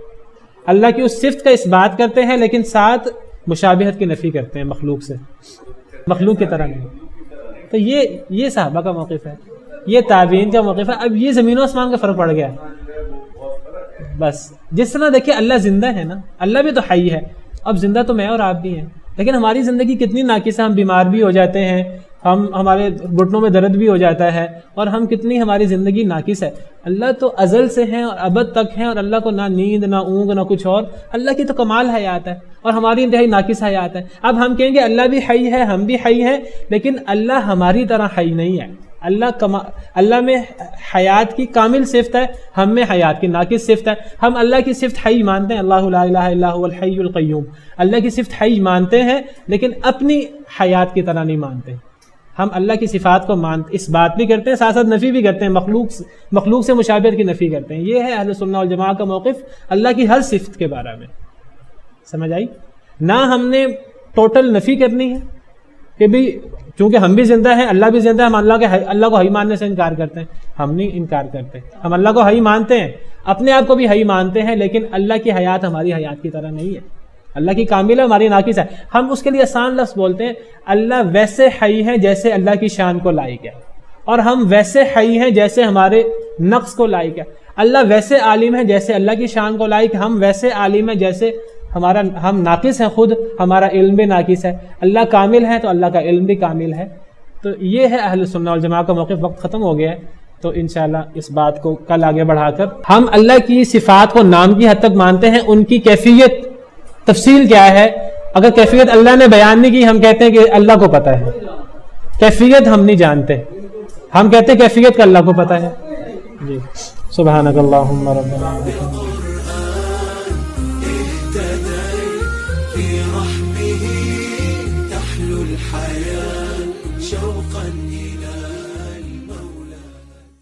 اللہ کی اس صفت کا اس بات کرتے ہیں لیکن ساتھ مشابہت کی نفی کرتے ہیں مخلوق سے, مخلوق کی طرح نہیں. تو یہ صحابہ کا موقف ہے, یہ تابعین کا موقف ہے. اب یہ زمین و آسمان کا فرق پڑ گیا. بس جس طرح دیکھیں اللہ زندہ ہے نا, اللہ بھی تو حی ہے. اب زندہ تو میں اور آپ بھی ہیں, لیکن ہماری زندگی کتنی ناقص ہے. ہم بیمار بھی ہو جاتے ہیں, ہمارے گھٹنوں میں درد بھی ہو جاتا ہے, اور ہم کتنی ہماری زندگی ناقص ہے. اللہ تو ازل سے ہیں اور ابد تک ہیں, اور اللہ کو نہ نیند نہ اونگ نہ کچھ اور. اللہ کی تو کمال حیات ہے اور ہماری انتہائی ناقص حیات ہے. اب ہم کہیں گے اللہ بھی حی ہے, ہم بھی حی ہیں, لیکن اللہ ہماری طرح حی نہیں ہے. اللہ میں حیات کی کامل صفت ہے, ہم میں حیات کی ناقص صفت ہے. ہم اللہ کی صفت حی مانتے ہیں, اللہ لا الہ الا هو الحی القیوم. اللہ کی صفت حی مانتے ہیں لیکن اپنی حیات کی طرح نہیں مانتے. ہم اللہ کی صفات کو اس بات بھی کرتے ہیں, ساتھ ساتھ نفی بھی کرتے ہیں, مخلوق سے مشابہت کی نفی کرتے ہیں. یہ ہے اہل سنہ والجماعہ کا موقف اللہ کی ہر صفت کے بارے میں. سمجھ آئی؟ نہ ہم نے ٹوٹل نفی کرنی ہے کہ بھی چونکہ ہم بھی زندہ ہیں, اللہ بھی زندہ ہے, ہم اللہ کو حی ماننے سے انکار کرتے ہیں. ہم نہیں انکار کرتے, ہم اللہ کو حی مانتے ہیں, اپنے آپ کو بھی حی مانتے ہیں, لیکن اللہ کی حیات ہماری حیات کی طرح نہیں ہے. اللہ کی کامل ہے, ہماری ناقص ہے. ہم اس کے لیے آسان لفظ بولتے ہیں, اللہ ویسے حی ہے جیسے اللہ کی شان کو لائق ہے, اور ہم ویسے حی ہیں جیسے ہمارے نقص کو لائق ہے. اللہ ویسے عالم ہے جیسے اللہ کی شان کو لائق, ہم ویسے عالم ہیں جیسے ہم ناقص ہیں خود, ہمارا علم بھی ناقص ہے. اللہ کامل ہے تو اللہ کا علم بھی کامل ہے. تو یہ ہے اہل سنہ والجماعہ کا موقف. وقت ختم ہو گیا ہے, تو انشاءاللہ اس بات کو کل آگے بڑھا کر ہم اللہ کی صفات کو نام کی حد تک مانتے ہیں. ان کی کیفیت تفصیل کیا ہے؟ اگر کیفیت اللہ نے بیان نہیں کی, ہم کہتے ہیں کہ اللہ کو پتہ ہے. کیفیت ہم نہیں جانتے, ہم کہتے ہیں کیفیت کا اللہ کو پتہ ہے. جی سبحانک اللہم ربنا شوقا